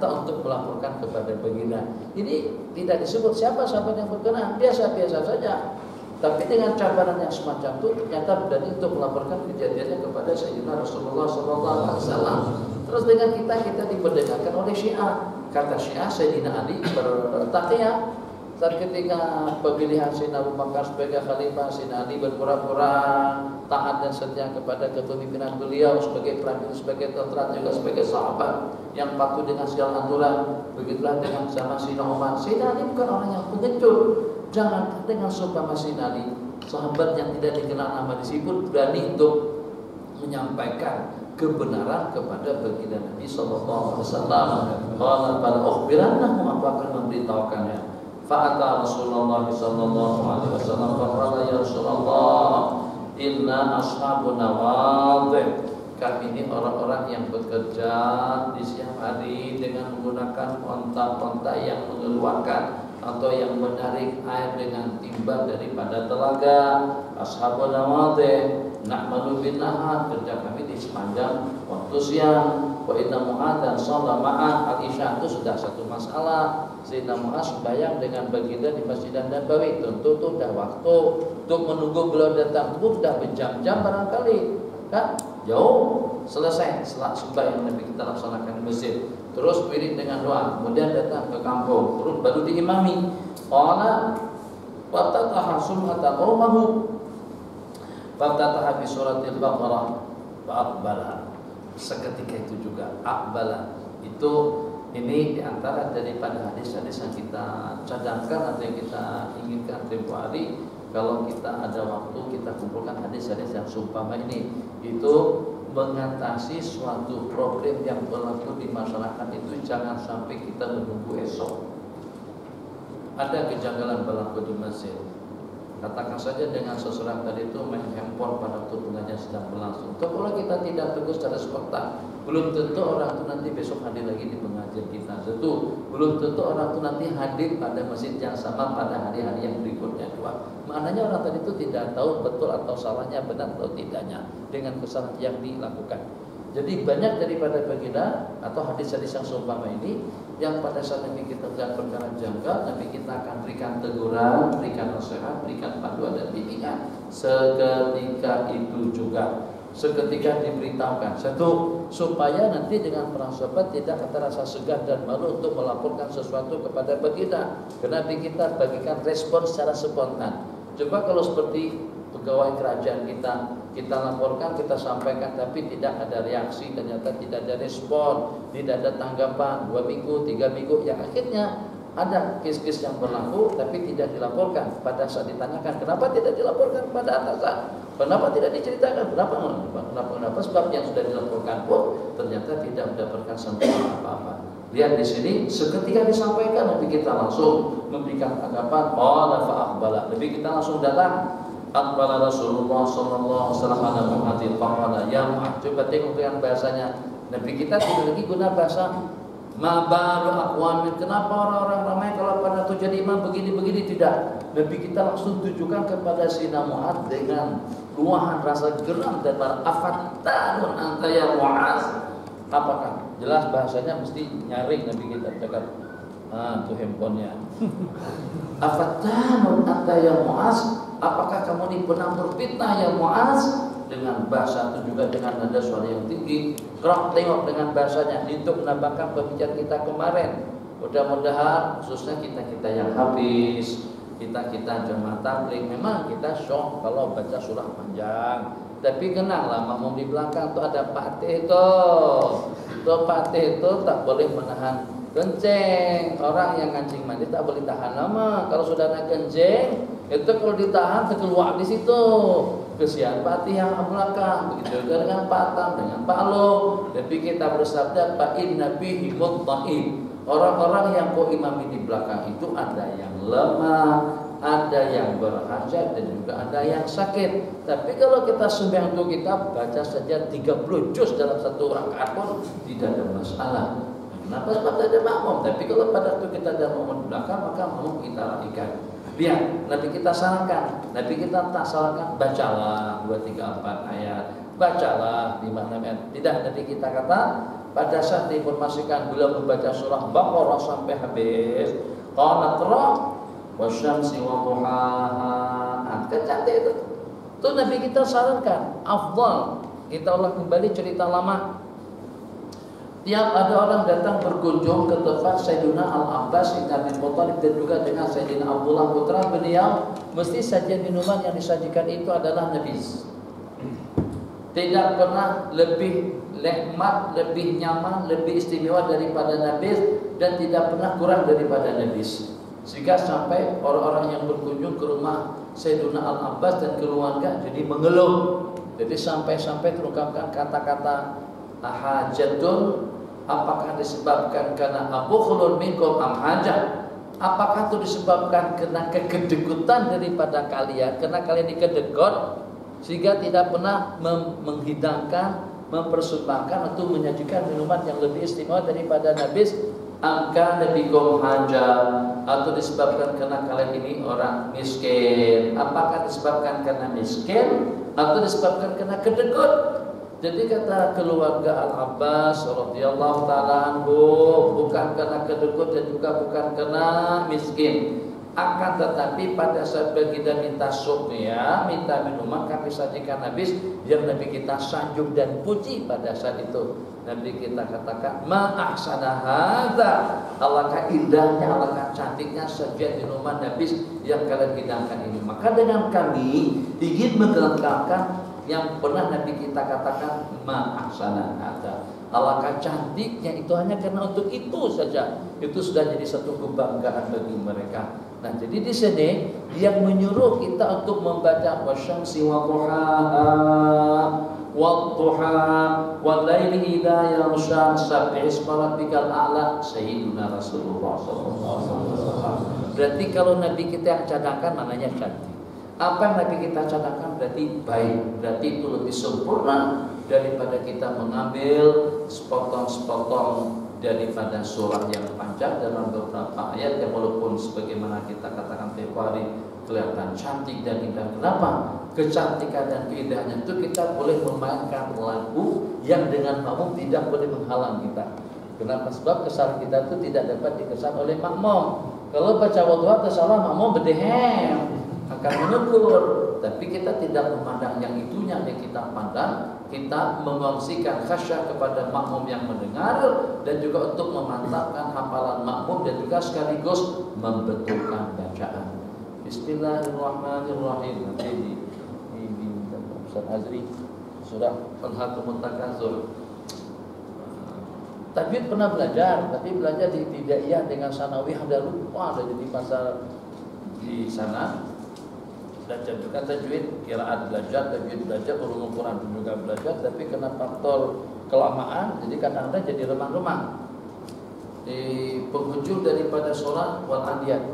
kita untuk melaporkan kepada baginda. Ini tidak disebut siapa sahabat yang berkenan, biasa-biasa saja. Tapi dengan cabaran yang semacam itu ternyata berani untuk melaporkan kejadiannya kepada Sayyidina Rasulullah SAW. Terus dengan kita diperdengarkan oleh Syiah. Kata Syiah, Sayyidina Ali bertaqiyah saat ketika pemilihan Sayyidina Abu Bakar sebagai khalifah. Sayyidina Ali berpura-pura taat dan setia kepada kepemimpinan beliau sebagai prajurit, sebagai tentara, juga sebagai sahabat yang patuh dengan segala aturan. Begitulah dengan sama Sayyidina Umar. Sayyidina Ali bukan orang yang pengecut. Jangan dengan seumpama Sayyidina Ali, sahabat yang tidak dikenal nama disebut, berani untuk menyampaikan kebenaran kepada baginda Nabi sallallahu alaihi wasallam. Qala bal ukhbirannahum, apa akan memberitahukannya. Fa'ata Rasulullah sallallahu alaihi wasallam faqala ya Rasulullah inna ashabuna wadih, kami ini orang-orang yang bekerja di siang hari dengan menggunakan onta-onta yang mengeluarkan atau yang menarik air dengan timba daripada telaga. Ashabuna wadih na'malu bin nahar, kerja kami di sepanjang waktu siang. Wa inna Mu'adz shalla ma'a al-isya, itu sudah satu masalah. Sayyidina Mu'adz sembahyang dengan baginda di Masjid Nabawi, tentu itu sudah waktu untuk menunggu beliau datang, itu sudah berjam-jam barangkali kan, jauh. Selesai setelah sembahyang Nabi kita laksanakan di masjid, terus wirid dengan doa, kemudian datang ke kampung, terus baru diimami. Qala fatataha sumata qaumahu fatataha bi suratil Baqarah wa aqbala. Seketika itu juga aqbala itu, ini diantara daripada hadis-hadis yang kita cadangkan atau yang kita inginkan tempoh hari. Kalau kita ada waktu, kita kumpulkan hadis-hadis yang seumpama ini, itu mengatasi suatu problem yang berlaku di masyarakat itu. Jangan sampai kita menunggu esok. Ada kejanggalan berlaku di masjid, katakan saja dengan seseorang tadi itu main handphone pada waktu pengajian sedang berlangsung. Kalau kita tidak tegur secara spontan, belum tentu orang itu nanti besok hadir lagi di pengajian kita. Tentu belum tentu orang itu nanti hadir pada masjid yang sama pada hari-hari yang berikutnya dua. Maknanya orang tadi itu tidak tahu betul atau salahnya, benar atau tidaknya dengan kesalahan yang dilakukan. Jadi banyak daripada baginda atau hadis-hadis yang seumpama ini, yang pada saat Nabi kita melihat perkara janggal, Nabi kita akan berikan teguran, berikan nasihat, berikan panduan dan bimbingan. Seketika itu juga, seketika diberitahukan. Satu, supaya nanti dengan para sahabat tidak ada rasa segan dan malu untuk melaporkan sesuatu kepada baginda, karena Nabi kita bagikan respon secara spontan. Coba kalau seperti pegawai kerajaan kita laporkan, kita sampaikan, tapi tidak ada reaksi, ternyata tidak ada respon, tidak ada tanggapan, 2 minggu, 3 minggu, yang akhirnya ada kes-kes yang berlaku tapi tidak dilaporkan. Pada saat ditanyakan, kenapa tidak dilaporkan kepada atasan, kenapa tidak diceritakan, kenapa sebab yang sudah dilaporkan pun ternyata tidak mendapatkan sentuhan apa-apa. Lihat di sini, seketika disampaikan, Nabi kita langsung memberikan tanggapan. Qala fa aqbala, Nabi kita langsung datang. Aqbala Rasulullah sallallahu alaihi wasallam ala Mu'adz faqala ya Mu'adz. Coba tengok dengan bahasanya. Nabi kita tidak lagi guna bahasa ma baru aqwamin. Kenapa orang-orang ramai kalau pada tuh jadi imam begini-begini, tidak. Nabi kita langsung tujukan kepada Sayyidina Mu'adz dengan luahan rasa geram dan marah. Afattanun anta ya Mu'adz. Apakah jelas bahasanya mesti nyaring Nabi kita cakap. Tuh handphonenya. Afattanun anta ya Mu'adz. Apakah kamu ini penampur fitnah ya Mu'adz? Dengan bahasa itu juga dengan nada suara yang tinggi. Kerap tengok dengan bahasanya untuk menambahkan pembicaraan kita kemarin. Mudah-mudahan khususnya kita yang habis, kita jemaah tabligh, memang kita syok kalau baca surah panjang. Tapi kenanglah, makmum di belakang tuh ada patih tuh. Tuh patih itu tak boleh menahan kencing. Orang yang kancing mandi tak boleh tahan lama. Kalau sudah ada kencing, itu kalau ditahan terkeluar di situ. Kesian patih yang belakang. Begitu juga dengan patam, dengan palu. Tapi kita bersabda, fa inna bihi mutta'in. Orang-orang yang kau imami di belakang itu ada yang lemah, ada yang berhajat, dan juga ada yang sakit. Tapi kalau kita sembahyang untuk kita baca saja 30 juz dalam satu rakaat pun tidak ada masalah. Kenapa? Sebab ada makmum. Tapi kalau pada waktu kita ada makmum di belakang, maka makmum kita rapikan. Lihat, Nabi kita sarankan, Nabi kita tak sarankan bacalah 2, 3, 4 ayat, bacalah 5, 6 ayat. Tidak, Nabi kita kata pada saat diinformasikan beliau membaca surah Baqarah sampai habis, qala tra wasyamsi wa duhaha. Kecantik itu. Itu Nabi kita sarankan, afdal kita ulang kembali cerita lama. Tiap ada orang datang berkunjung ke tempat Sayyidina Al-Abbas bin Abi Thalib dan juga dengan Sayyidina Abdullah putra beliau, mesti sajian minuman yang disajikan itu adalah nabis. Tidak pernah lebih nikmat, lebih nyaman, lebih istimewa daripada nabis, dan tidak pernah kurang daripada nabis. Sehingga sampai orang-orang yang berkunjung ke rumah Sayyidina Al-Abbas dan keluarga jadi mengeluh. Jadi sampai-sampai terungkapkan kata-kata hajatun, apakah disebabkan karena abukhulun minkum am hajat? Apakah itu disebabkan karena kegedegutan daripada kalian, karena kalian dikedekut sehingga tidak pernah menghidangkan, mempersembahkan atau menyajikan minuman yang lebih istimewa daripada nabis? Angka nabikum hajat, atau disebabkan karena kalian ini orang miskin? Apakah disebabkan karena miskin atau disebabkan karena kedekut? Jadi kata keluarga Al-Abbas radhiyallahu taala anhu, bukan karena kedekut dan juga bukan karena miskin. Akan tetapi pada saat kita minta sup ya, minta minuman, kami sajikan habis yang Nabi kita sanjung dan puji pada saat itu. Nabi kita katakan, ma ahsana hadza, alangkah indahnya, alangkah cantiknya sajian minuman habis yang kalian hidangkan ini. Maka dengan kami ingin menggelengkakan yang pernah Nabi kita katakan, ma ahsana hadza, alangkah cantiknya itu hanya karena untuk itu saja. Itu sudah jadi satu kebanggaan bagi mereka. Nah, jadi di sini dia menyuruh kita untuk membaca wasyamsi wa duhaha wadduha walaili idza yaghsha sabbih isma rabbikal a'la sayyiduna Rasulullah sallallahu alaihi wasallam. Berarti kalau Nabi kita yang cadangkan namanya cantik. Apa yang Nabi kita cadangkan berarti baik, berarti itu lebih sempurna daripada kita mengambil sepotong-sepotong daripada surah yang panjang dalam beberapa ayat yang walaupun sebagaimana kita katakan tiap hari kelihatan cantik dan indah. Kenapa? Kecantikan dan keindahannya itu kita boleh memainkan lagu yang dengan makmum tidak boleh menghalang kita. Kenapa? Sebab kesalahan kita itu tidak dapat dikesan oleh makmum. Kalau baca wadduha tersalah makmum berdehem akan menegur, tapi kita tidak memandang yang itunya yang kita pandang. Kita mengongsikan khasyah kepada makmum yang mendengar dan juga untuk memantapkan hafalan makmum dan juga sekaligus membetulkan bacaan. Bismillahirrahmanirrahim. Nanti di Ustaz Azri surah Al-Hakumut Takatsur. Tajwid pernah belajar, tapi belajar di Tidaiyah dengan sanawiyah udah lupa, ada jadi pasal di sana. Belajar juga tajwid, qiraat belajar, tajwid belajar, ulumul Quran juga belajar, tapi kena faktor kelamaan, jadi kadang-kadang jadi remang-remang. Di penghujung daripada surah Wal-Adiyat,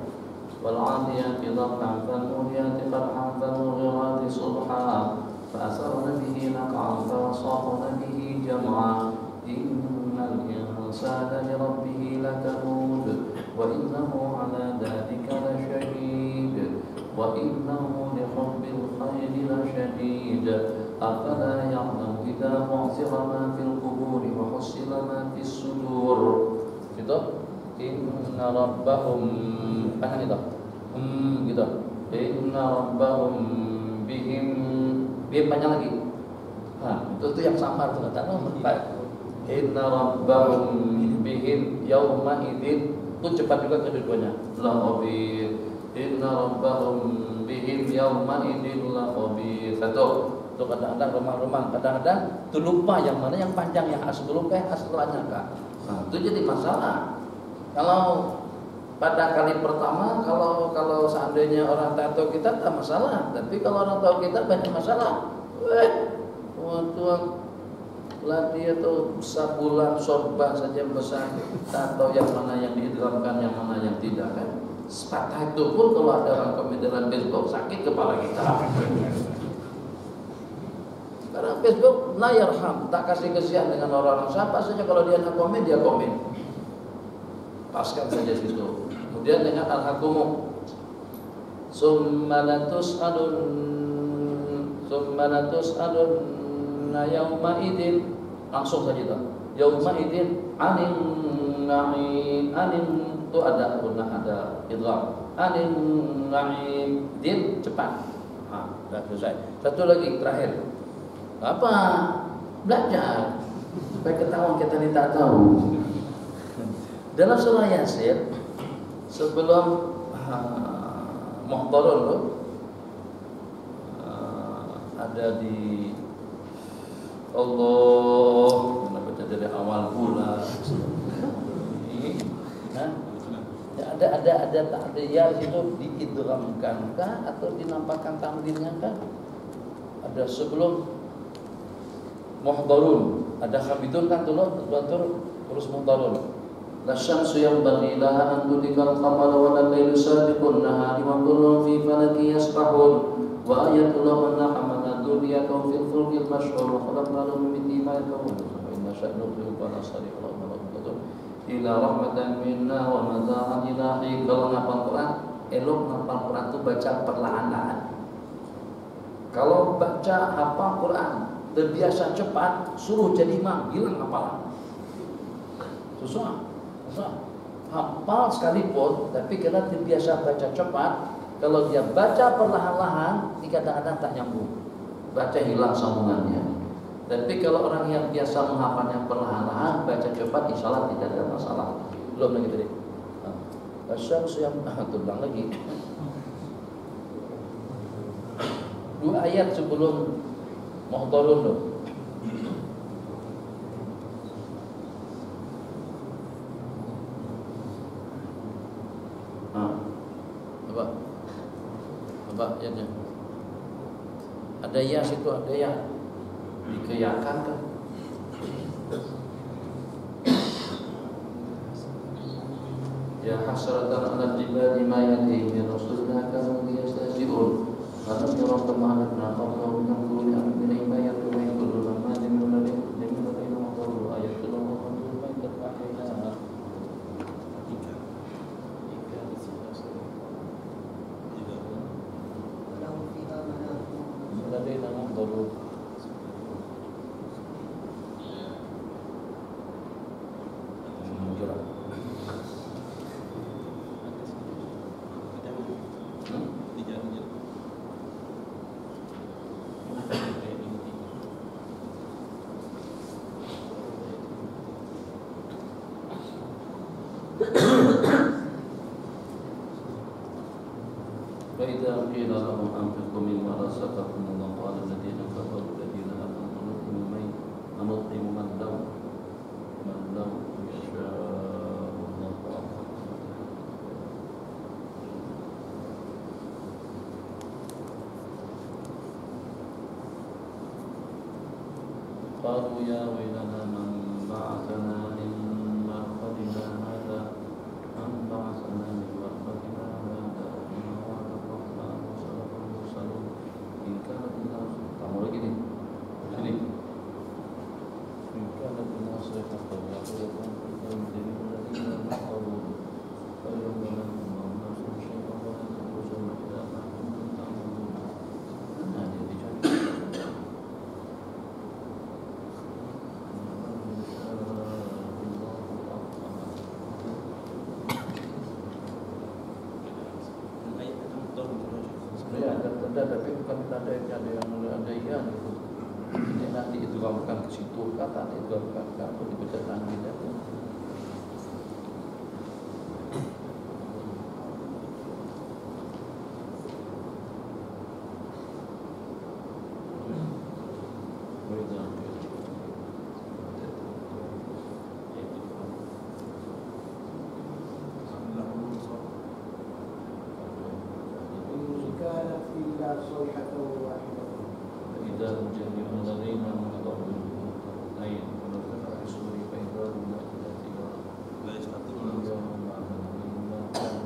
Wal-Adiyati dhabhan fal-muriyati qadhan fal-mughirati subha fa-asarna bihi naq'an fa-wasatna bihi jam'a innal insana li rabbih lakanud wa innahu 'ala dhalika lasyahid wa innahu li hubbil khairi lasyadid afala ya'lamu idza bu'thira ma fil quburi wa husila ma fis sudur. Gitu. Inna rabbahum gitu. Gitu. Inna rabbahum bihim panjang lagi. Itu yang samar tuh kata Inna rabbahum bihim yauma idzin. Itu cepat juga kedua-duanya. La khabir. Inna rabbahum bihim yawma idin la khabir. Satu, itu kadang-kadang remang-remang, kadang-kadang itu lupa yang mana yang panjang, yang sebelum setelahnya kak. Nah, itu jadi masalah. Kalau pada kali pertama, kalau seandainya orang tahu kita tak masalah, tapi kalau orang tahu kita banyak masalah. Waktu latih itu sabulan sorban saja besar, tak tahu yang mana yang diidramkan, yang mana yang tidak kan. Sepatah itu pun kalau ada orang komen dalam Facebook sakit kepala kita. Karena Facebook la yarham, tak kasih kasihan dengan orang-orang. Siapa saja kalau dia nak komen, dia komen. Paskan saja situ. Kemudian dengan al-hakumu summa latus'alun yawma idin, langsung saja itu. Yauma idzin anin na'im, anin itu ada punah ada idgham. Anin na'im, din cepat. Sudah selesai. Satu lagi terakhir. Apa? Belajar. Supaya ketahuan kita ini tak tahu. Dalam surah Yasin sebelum Muhdarun tu ada di Allah, kita baca dari awal pula. Ada ta'diyah itu diidghamkan kah atau dinampakkan tanwinnya kah? Ada sebelum Muhdarun, ada Hamidun kan dulu, terus Muhdarun. La syamsu yanbaghi laha an tudrikal qamara wa al-lailu sabiqun nahari wa kullun fi falakin yasbahun wa ayatul lahum hamala durriyatan fil fulkil mashhur wa khalaqna lahum min mithlihi ma yakun wa inna sha'nuhu wa nasrihu wa ila rahmatan minna wa madaan ilahi. Kalau ngapal Quran, elok ngapal Quran itu baca perlahan-lahan. Kalau baca hafal Quran terbiasa cepat, suruh jadi imam, hilang hafalan. Susah. Hafal sekalipun, tapi karena terbiasa baca cepat, kalau dia baca perlahan-lahan, kadang-kadang tak nyambung, baca hilang sambungannya. Tapi kalau orang yang biasa menghafalnya perlahan-lahan, baca cepat, insya Allah tidak ada masalah. Belum lagi tadi. Asyamsu yang tulang lagi. 2 ayat sebelum Muhdarun tu. Apa ya? Ada ya situ, ada ya dikeyakan kan? Ya hasratan 'alal jibali ma yatihim min rasulina kanu yastahzi'un. Karena orang teman nak kalau yang dulu yang ini bayar tu yang dulu lama dimulai dulu ayat tu lama dulu main terpakai sana. Ada nama dulu. فإذا قيل لهم أنفقوا مما رزقكم الله قال الذين كفروا الذين آمنوا نطعم من لو يشاء الله قالوا يا ويلنا من بعثنا من مرقدنا هذا من بعثنا من مرقدنا هذا إن وعد الرحمن وصدق المرسلون إن كانت الناس kamu lagi nih sini إن كانت الناس يتقون فيكون الذين نحضرون فاليوم لا تظلم نفس شيئا ولا تخرجون إلى ما كنتم تعملون هذه الرجال tapi bukan tanda yang ada yang itu. Ini nanti itu bukan ke situ kata itu bukan apa dibaca tangan itu. صيحة واحدة فإذا هم جميع لدينا محضرون أي ونفخ في الصور فإذا هم لا يستطيعون يوم مما كان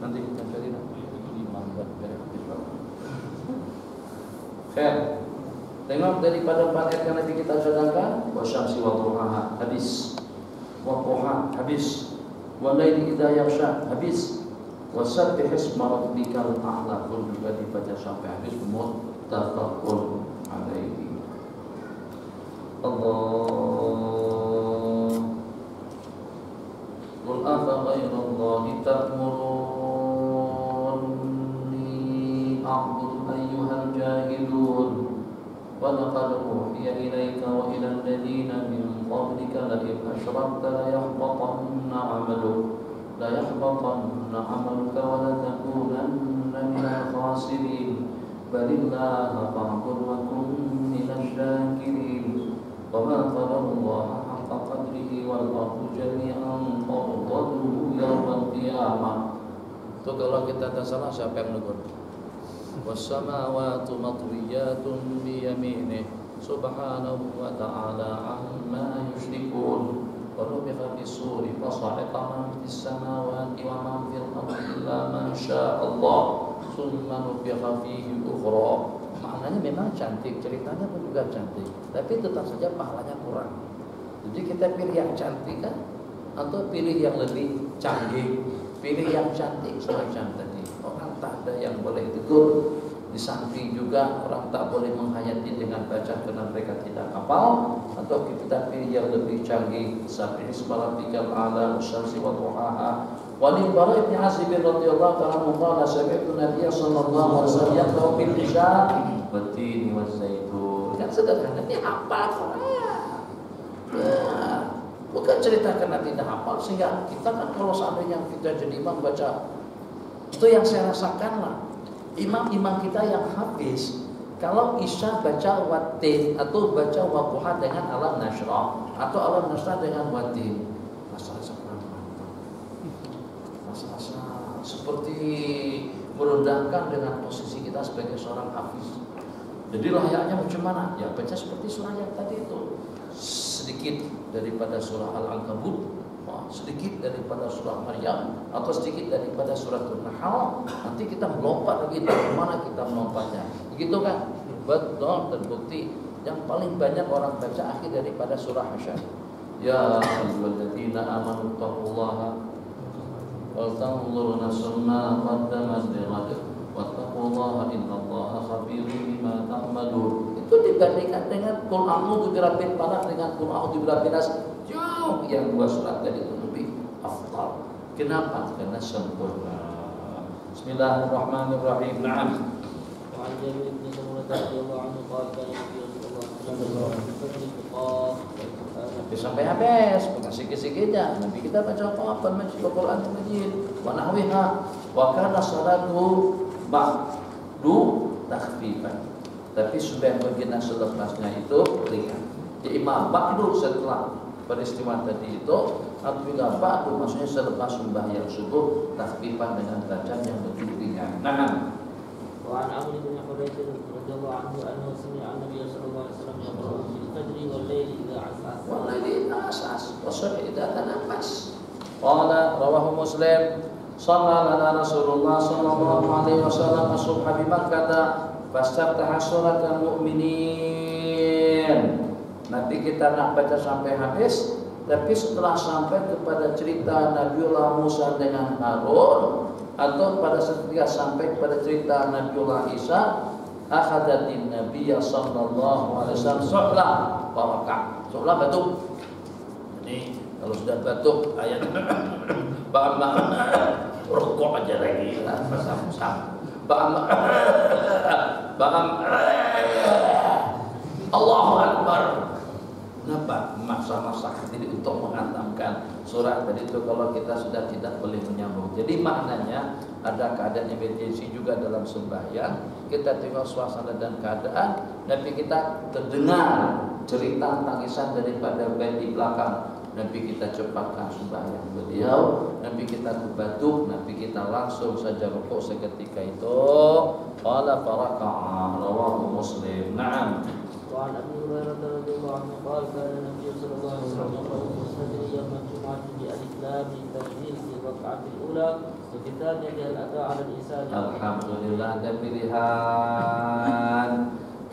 nanti kita cari imam dan khair. Tengok daripada 4 ayat yang nanti kita sedangkan wasyamsi wa duhaha habis, wa duha habis, walaili idza yaghsha habis, wasabbih isma rabbikal a'la pun juga dibaca sampai habis. muttafaqun alaihi. Allah qul afa ghairallahi ta'muruni a'budu ayyuhal jahilun wa laqad uhiya ilayka wa ilal ladzina min qablika la in asyrakta la yahbatanna 'amaluka wa la takunanna minal khasirin balillaha fa'bud wa kun minasy syakirin wa ma qadarullaha haqqa qadrihi wal ardu jami'an qabdatuhu yawmal qiyamah. Itu kalau kita tak salah siapa yang negur? Was-samawati matwiyatun bi yaminih subhanahu wa ta'ala amma yusyrikun. Wa nufikha fis-suri fasa'iqa man fis samawati wa man fil ardi illa ma syaa Allah summa nufikha fihi ukhra. Maknanya memang cantik, ceritanya pun juga cantik, tapi tetap saja pahalanya kurang. Jadi kita pilih yang cantik kan, atau pilih yang lebih canggih. Pilih yang cantik semacam tadi. Orang tak ada yang boleh tegur. Di samping juga orang tak boleh menghayati dengan baca karena mereka tidak hafal. Atau kita pilih yang lebih canggih. Sabbihi isma rabbikal a'la wasyamsi wa duhaha. Walil Bara bin Azib radhiyallahu ta'ala qala sami'tu Nabiy sallallahu alaihi wasallam yaqra'u bil isya wat-tini waz-zaitun. Kan sederhana, ini hafal Quran. Bukan cerita karena tidak hafal, sehingga kita kan kalau seandainya kita jadi imam baca, itu yang saya rasakan lah. Imam-imam kita yang hafiz, kalau isya baca watin atau baca waquha dengan alam nasrah atau alam nasrah dengan watin, masa-masa mantap, masa-masa seperti merendahkan dengan posisi kita sebagai seorang hafiz. Jadi layaknya macam mana? Ya baca seperti surah yang tadi itu. Sedikit daripada surah Al-Ankabut, sedikit daripada surah Maryam, atau sedikit daripada surah An-Nahl. Nanti kita melompat lagi, dari mana kita melompatnya? Begitu kan? Betul, terbukti. Yang paling banyak orang baca akhir daripada surah Hasyr. Ya ayyuhalladzina amanu taqullaha wal tanzur nafsum ma qaddamat lighad wattaqullaha innallaha khabirum bima ta'malun. Itu dibandingkan dengan Qul a'udzu birabbil falaq dengan Qul a'udzu birabbin nas, jauh yang dua surat tadi itu lebih afdal. Kenapa? Karena sempurna. Bismillahirrahmanirrahim. Naam. Wa 'an Jabir bin Samurah radhiyallahu anhu qala kana Nabi sallallahu alaihi wasallam sampai habis, bukan sikit-sikitnya. Nabi kita baca apa? Baca Al-Quran Majid, wa nahwiha, wa kana salatu ba'du takhfifan. Tapi sudah bagian selepasnya itu ringan. Ya imam ba'du setelah peristiwa tadi itu, atau juga ba'du maksudnya selepas sembahyang subuh takhfifan dengan bacaan yang lebih ringan. Nah, wa 'an Amr bin Hurayth radhiyallahu anhu annahu sami'a an-nabiy sallallahu alaihi wasallam yaqra'u fil fajri wal layli idza 'as'as. Wal layli idza 'as'as wa subhi idza tanafas. Qala rawahu Muslim. Shalla lana Rasulullah sallallahu alaihi wasallam as-subha bi Makkah fastaftaha suratal mu'minin. Nanti kita nak baca sampai habis, tapi setelah sampai kepada cerita Nabiullah Musa dengan Harun, atau pada ketika sampai kepada cerita Nabiullah Isa, akhadatin Nabiya sallallahu alaihi wasallam su'la barakah. Su'la batuk. Jadi kalau sudah batuk ayat ba'amma rukuk aja lagi lah bersama-sama. Ba'amma Allahu Akbar. Kenapa? Masa-masa ini untuk menghantamkan surat tadi itu kalau kita sudah tidak boleh menyambung. Jadi maknanya ada keadaan emergensi juga dalam sembahyang. Kita tengok suasana dan keadaan, tapi kita terdengar cerita tangisan daripada band di belakang. Nabi kita cepatkan sembahyang beliau, Nabi kita terbatuk, Nabi kita langsung saja rukuk seketika itu. Qala faraka'a rawahu Muslim. Naam. وعن أبي هريرة رضي الله عنه قال كان النبي صلى الله عليه وسلم يقرأ في الفجر يوم الجمعة بألف لام تنزيل في الركعة الأولى وكتابه هل أتى على الإنسان. Alhamdulillah ada pilihan.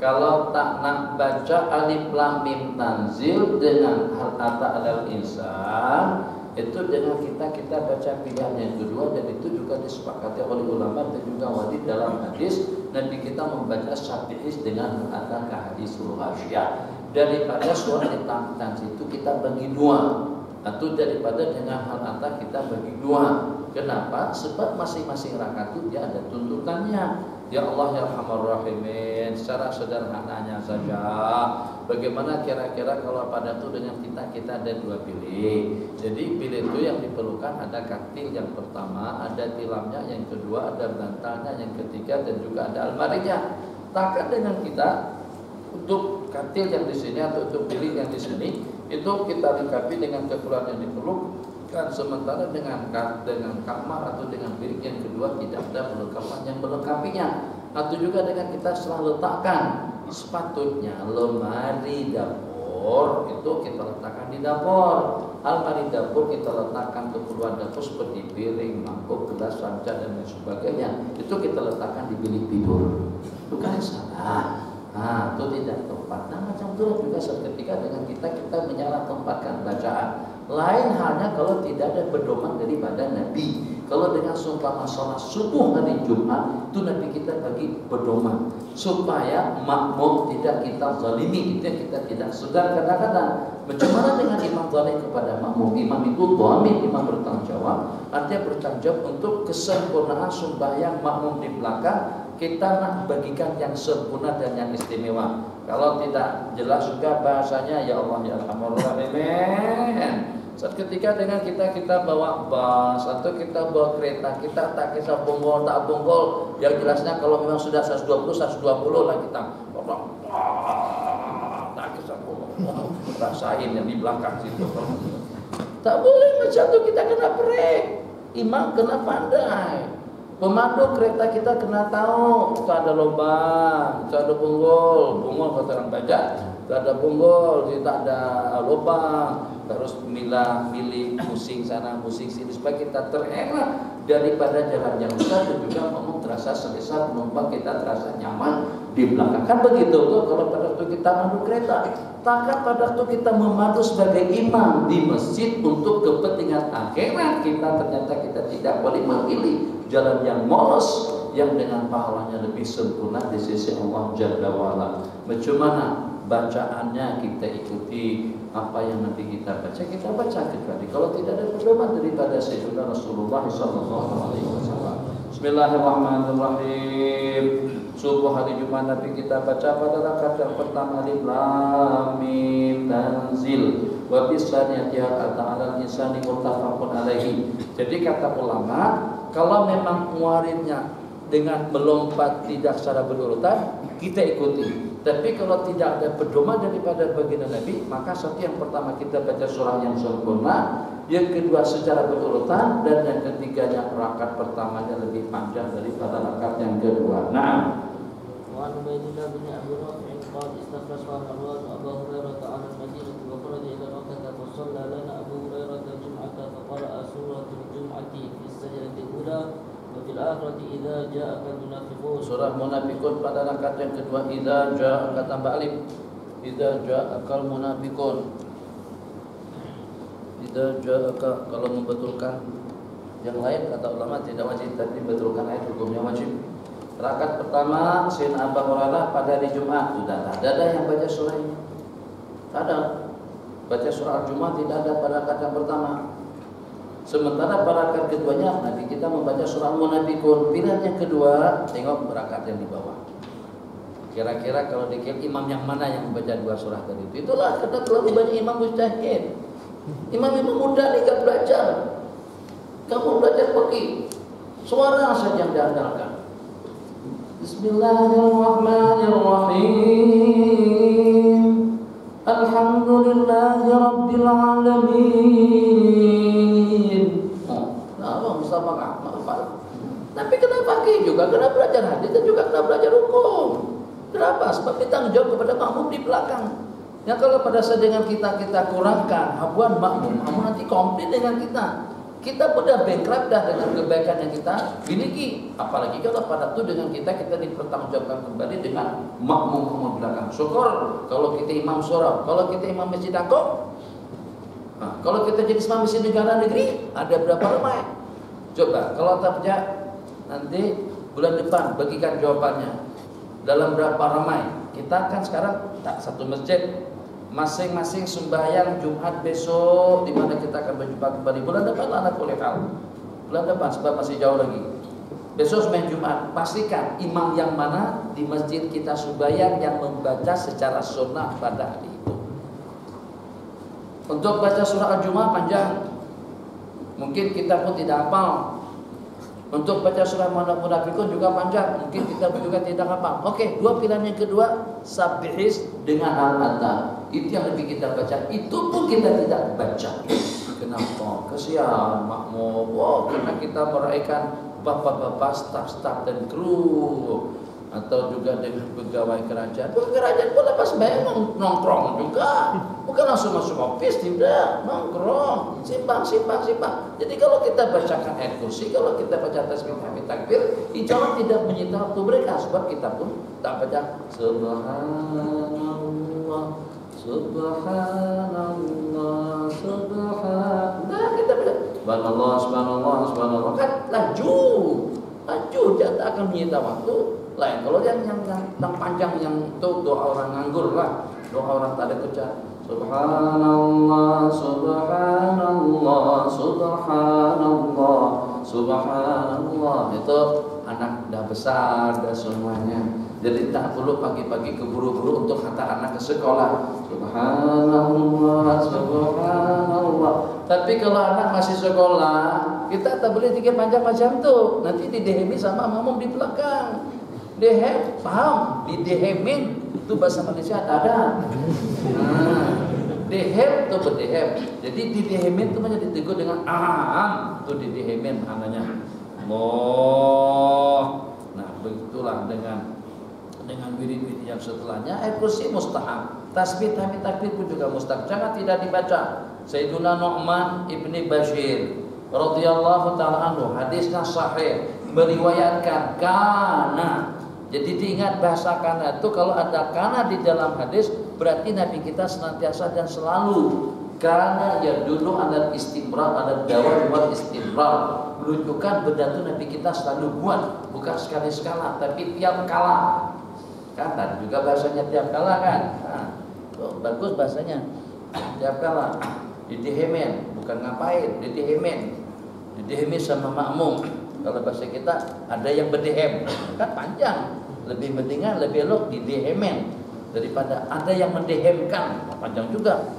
Kalau tak nak baca alif lam mim tanzil dengan hal ata alal insan, itu dengan kita baca pilihan yang kedua, dan itu juga disepakati oleh ulama dan juga wajib dalam hadis Nabi kita membaca Sabihis dengan mengatakan hadisul hasyah. Daripada suara ditangkan situ kita bagi dua, atau daripada dengan hal antara kita bagi dua. Kenapa? Sebab masing-masing rakaat itu dia ada tuntutannya. Ya Allah ya Arhamar Rahimin, secara sederhananya saja, bagaimana kira-kira kalau pada itu dengan kita ada dua pilih. Jadi pilih itu yang diperlukan ada katil yang pertama, ada tilamnya, yang kedua ada bantalnya, yang ketiga dan juga ada almarinya. Takkan dengan kita untuk katil yang di sini atau untuk bilik yang di sini itu kita lengkapi dengan keperluan yang diperlukan, sementara dengan kamar atau dengan bilik yang kedua tidak ada perlengkapan yang melengkapinya. Atau juga dengan kita selalu letakkan sepatutnya lemari dapur itu kita letakkan di dapur, almari dapur kita letakkan keperluan dapur seperti piring, mangkuk, gelas, sanca dan lain sebagainya, itu kita letakkan di bilik tidur. Bukan salah. Nah, itu tidak tepat. Nah, macam itu juga seketika dengan kita menyalah tempatkan bacaan. Lain halnya kalau tidak ada pedoman daripada Nabi. Kalau dengan sumpah masalah subuh hari Jumat, itu Nabi kita bagi pedoman supaya makmum tidak kita zalimi, itu yang kita tidak sedar kadang-kadang. Bagaimana dengan imam zalim kepada makmum? Imam itu dhamin, imam bertanggung jawab. Artinya bertanggung jawab untuk kesempurnaan sembahyang makmum di belakang. Kita nak bagikan yang sempurna dan yang istimewa. Kalau tidak jelas juga bahasanya, ya Allah ya Arhamar Rahimin. Saat ketika dengan kita bawa bus atau kita bawa kereta, kita tak kisah bonggol tak bonggol, yang jelasnya kalau memang sudah 120 lah kita tak kisah bonggol, rasain yang di belakang situ. Tak boleh macam itu, kita kena break. Imam kena pandai. Pemandu kereta kita kena tahu itu ada lubang, itu ada bonggol kata orang Baja, itu ada bonggol, itu ada lubang, harus milih pusing sana, pusing sini supaya kita terelak daripada jalan yang besar dan juga ngomong terasa selesa, penumpang kita terasa nyaman di belakang. Kan begitu tuh kalau pada waktu kita mandu kereta. Takkan pada waktu kita memandu sebagai imam di masjid untuk kepentingan akhirat, kita ternyata kita tidak boleh memilih jalan yang mulus yang dengan pahalanya lebih sempurna di sisi Allah Jalla wa'ala. Bagaimana bacaannya kita ikuti, apa yang nanti kita baca kecuali kalau tidak ada pedoman daripada Sayyidina Rasulullah SAW. Bismillahirrahmanirrahim. Subuh hari Jumat Nabi kita baca pada rakaat yang pertama Alif Lam Mim Tanzil wa bisaniyati ta'ala insani muttafaqun alaihi. Jadi kata ulama, kalau memang muaridnya dengan melompat tidak secara berurutan, kita ikuti. Tapi kalau tidak ada pedoman daripada baginda Nabi, maka satu yang pertama kita baca surah yang sempurna, yang kedua secara berurutan, dan yang ketiganya rakaat pertamanya lebih panjang daripada rakaat yang kedua. Nah, وعن عبيد الله بن ابي رافع قال استخلص مروان ابا هريره على المدينه وخرج الى مكه فصلى لنا ابو هريره الجمعه فقرا سوره الجمعه في السجده الاولى وفي الاخره اذا جاءك المنافقون. Surah Munafikun pada rakaat yang kedua, idza ja'aka tambah alif, idza ja'akal munafiqun. Idza ja'aka, kalau membetulkan yang lain kata ulama tidak wajib, tapi betulkan ayat hukumnya wajib. Rakaat pertama Sayyidina Abu Hurairah pada hari Jumat sudah ada yang baca surah ini. Ada baca surah Jumat tidak ada pada rakaat yang pertama. Sementara pada rakaat keduanya Nabi kita membaca surah Munafikun. Pilihan yang kedua, tengok rakaat yang di bawah. Kira-kira kalau dikira imam yang mana yang membaca dua surah tadi itu? Itulah kata terlalu banyak imam mujtahid. Imam-imam muda nih gak belajar. Kamu belajar pergi. Suara saja yang diandalkan. Bismillahirrahmanirrahim. Alhamdulillahi Rabbil Alamin. Nah, Mustafa hafal. Tapi kena pakai juga, kena belajar hadis dan juga kena belajar hukum. Kenapa? Sebab kita tanggung jawab kepada makmum di belakang. Ya kalau pada saat dengan kita kurangkan habuan makmum nanti komplit dengan kita. Kita sudah bankrupt dah dengan kebaikan yang kita miliki. Apalagi kalau pada itu dengan kita dipertanggungjawabkan kembali dengan makmum belakang. Syukur kalau kita imam surau, kalau kita imam masjid Dago. Nah, kalau kita jadi imam masjid negara negeri, ada berapa ramai? Coba kalau tapnya nanti bulan depan bagikan jawabannya. Dalam berapa ramai? Kita kan sekarang tak satu masjid, masing-masing sembahyang Jumat besok, di mana kita akan berjumpa kembali. Bulan depan anak boleh hal. Bulan depan sebab masih jauh lagi. Besok sembahyang Jumat, pastikan imam yang mana di masjid kita sembahyang yang membaca secara sunnah pada hari itu. Untuk baca surah Al-Jumu'ah panjang, mungkin kita pun tidak hafal. Untuk baca surah Munafiqun juga panjang, mungkin kita juga tidak hafal. Oke, dua pilihan yang kedua, Sabbihis dengan Al-Ata. Itu yang lebih kita baca. Itu pun kita tidak baca. Kenapa? Kesian makmum. Wow, karena kita meraihkan bapak-bapak, staf-staf dan kru, atau juga dengan pegawai kerajaan. Pegawai kerajaan pun lepas bayar nongkrong juga. Bukan langsung masuk office, tidak, nongkrong, simpang. Jadi kalau kita bacakan ayat kursi, kalau kita baca tasbih tahmid takbir, insya Allah tidak menyita waktu mereka, sebab kita pun tak baca subhanallah, subhanallah. Nah, kita baca subhanallah, kan laju, tidak akan menyita waktu lain. Kalau yang panjang yang itu doa orang nganggur lah, doa orang tak ada kerja. Subhanallah, subhanallah, subhanallah, subhanallah. Itu anak dah besar dah semuanya. Jadi tak perlu pagi-pagi keburu-buru untuk hantar anak ke sekolah. Subhanallah, subhanallah. Tapi kalau anak masih sekolah, kita tak boleh tiga panjang macam tu. Nanti didehemi sama makmum di belakang. Dehem, paham? Didehemin itu bahasa Malaysia ada. Dehem itu berdehem. Jadi didehemin itu banyak ditegur dengan itu didehemin namanya. Nah, begitulah dengan wirid-wirid yang setelahnya. Ayat kursi mustahab. Tasbih tahmid takbir pun juga mustahab. Jangan tidak dibaca. Sayyiduna Nu'man ibni Bashir radhiyallahu taala anhu, hadisnya sahih, meriwayatkan kana. Jadi diingat bahasa kana itu, kalau ada kana di dalam hadis berarti Nabi kita senantiasa dan selalu kana ya dulu ada istimrar, ada dawam buat istimrar, menunjukkan benda itu Nabi kita selalu buat, bukan sekali-sekala tapi tiap kala. Kan tadi juga bahasanya tiap kala kan. Bagus bahasanya. Tiap kala didehemen, bukan ngapain, didehemen sama makmum. Kalau bahasa kita ada yang berdehem, kan panjang. Lebih mendingan, lebih elok didehemen daripada ada yang mendehemkan, panjang juga.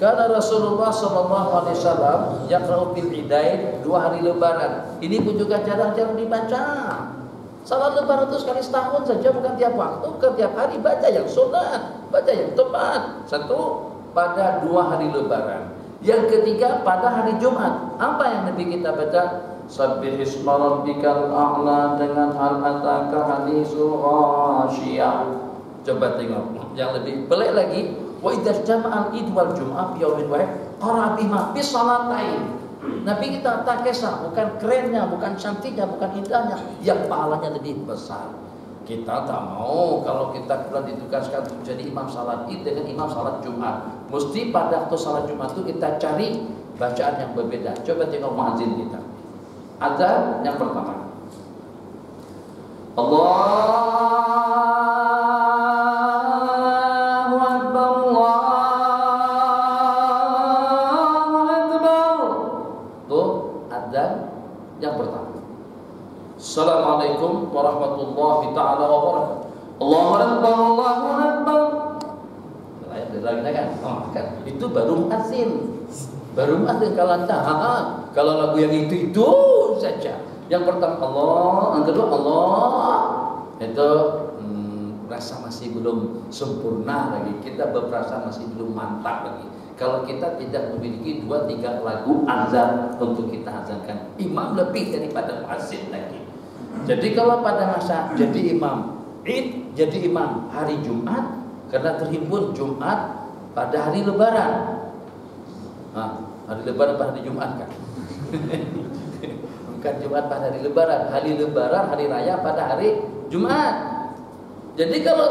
Karena Rasulullah SAW yaqra'u fil idain, 2 hari lebaran. Ini pun juga jarang-jarang dibaca. Salat lebaran itu sekali setahun saja, bukan tiap waktu, bukan tiap hari. Baca yang sunat, baca yang tepat. Satu, pada 2 hari lebaran. Yang ketiga, pada hari Jumat. Apa yang Nabi kita baca? Sabbihisma rabbikal a'la dengan hal ataka hadisul ghasyiyah. Coba tengok yang lebih pelik lagi, wa idza jama'al id wal jum'ah fi yaumin wahid qara bima fi salatain. Nabi kita tak kisah, bukan kerennya, bukan cantiknya, bukan indahnya, yang pahalanya lebih besar. Kita tak mau kalau kita pernah ditugaskan untuk jadi imam salat id dengan imam salat Jumat. Mesti pada waktu salat Jumat itu kita cari bacaan yang berbeda. Coba tengok muadzin kita. Adzan yang pertama, Allahu Akbar, Allahu Akbar. Tuh adzan yang pertama. Assalamualaikum warahmatullahi taala wabarakatuh. Allahu Akbar, Allahu Akbar. Lagi kan? Kan itu baru muadzin. Baru muadzin kalau kalau lagu yang itu saja. Yang pertama Allah, yang kedua Allah. Itu rasa masih belum sempurna lagi. Kita berperasa masih belum mantap lagi. Kalau kita tidak memiliki 2-3 lagu azan untuk kita azankan, imam lebih daripada muadzin lagi. Jadi kalau pada masa jadi imam Id, jadi imam hari Jumat, karena terhimpun Jumat pada hari Lebaran. Hari Lebaran pada hari Jumat kan? Bukan Jumat pada hari Lebaran. Hari Lebaran, hari raya pada hari Jumat. Jadi kalau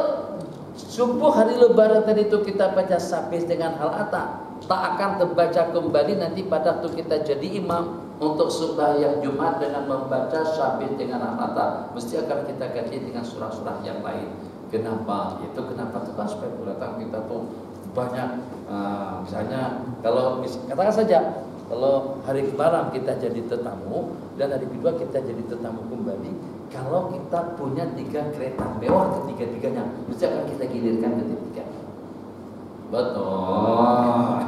subuh hari Lebaran tadi itu kita baca sabis dengan hal ata, tak akan terbaca kembali nanti pada waktu kita jadi imam untuk sembahyang Jumat dengan membaca syabih dengan al-Fatihah. Mesti akan kita ganti dengan surah-surah yang lain. Kenapa? Itu kenapa tuh kan supaya datang kita tuh banyak. Misalnya kalau katakan saja kalau hari kemarin kita jadi tetamu dan hari kedua kita jadi tetamu kembali. Kalau kita punya 3 kereta mewah ketiga-tiganya, mesti akan kita gilirkan ketiga. Betul.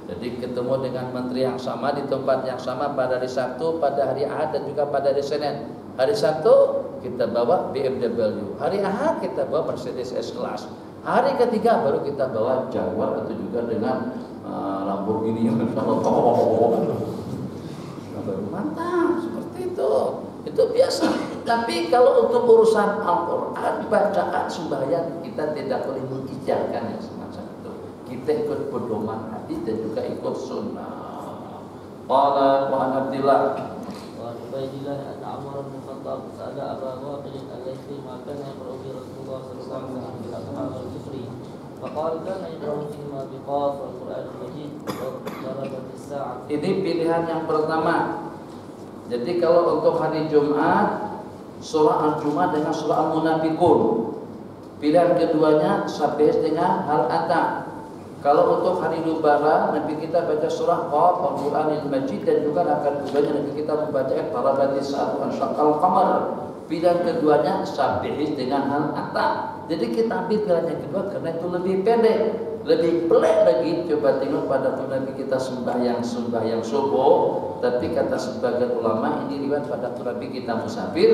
Jadi ketemu dengan menteri yang sama di tempat yang sama pada hari Sabtu, pada hari Ahad dan juga pada hari Senin. Hari Sabtu kita bawa BMW, hari Ahad kita bawa Mercedes S-Class. Hari ketiga baru kita bawa Jaguar atau juga dengan Lamborghini yang mantap seperti itu. Itu biasa. Tapi kalau untuk urusan Al-Quran, bacaan sembahyang kita tidak boleh mengijakan yang semacam itu. Kita ikut pedoman hadis dan juga ikut sunnah. Qala wa Abdillah wa Ubaidillah an Umar bin Khattab sa'ala Abu Waqid al-Laythi ma kana yaqra'u bi Rasulullah sallallahu alaihi wasallam al-Kufri. Faqala kana yaqra'u ma bi Qaf al-Qur'an al-Majid wa darabat as-sa'ah. Ini pilihan yang pertama. Jadi kalau untuk hari Jumat surah Al-Jumat dengan surah Al-Munafiqun. Pilihan keduanya Sabih dengan Hal-Ata. Kalau untuk hari Lebaran Nabi kita baca surah Qaf Al-Qur'anil Majid dan juga akan keduanya Nabi kita membaca Iqtarabatis Sa'atu wa Syaqqal Qamar. Pilihan keduanya Sabih dengan Hal-Ata. Jadi kita ambil pilihan yang kedua karena itu lebih pendek, lebih pelik lagi. Coba tengok pada waktu Nabi kita sembahyang subuh. Tapi kata sebagian ulama ini riwayat pada waktu Nabi kita musafir.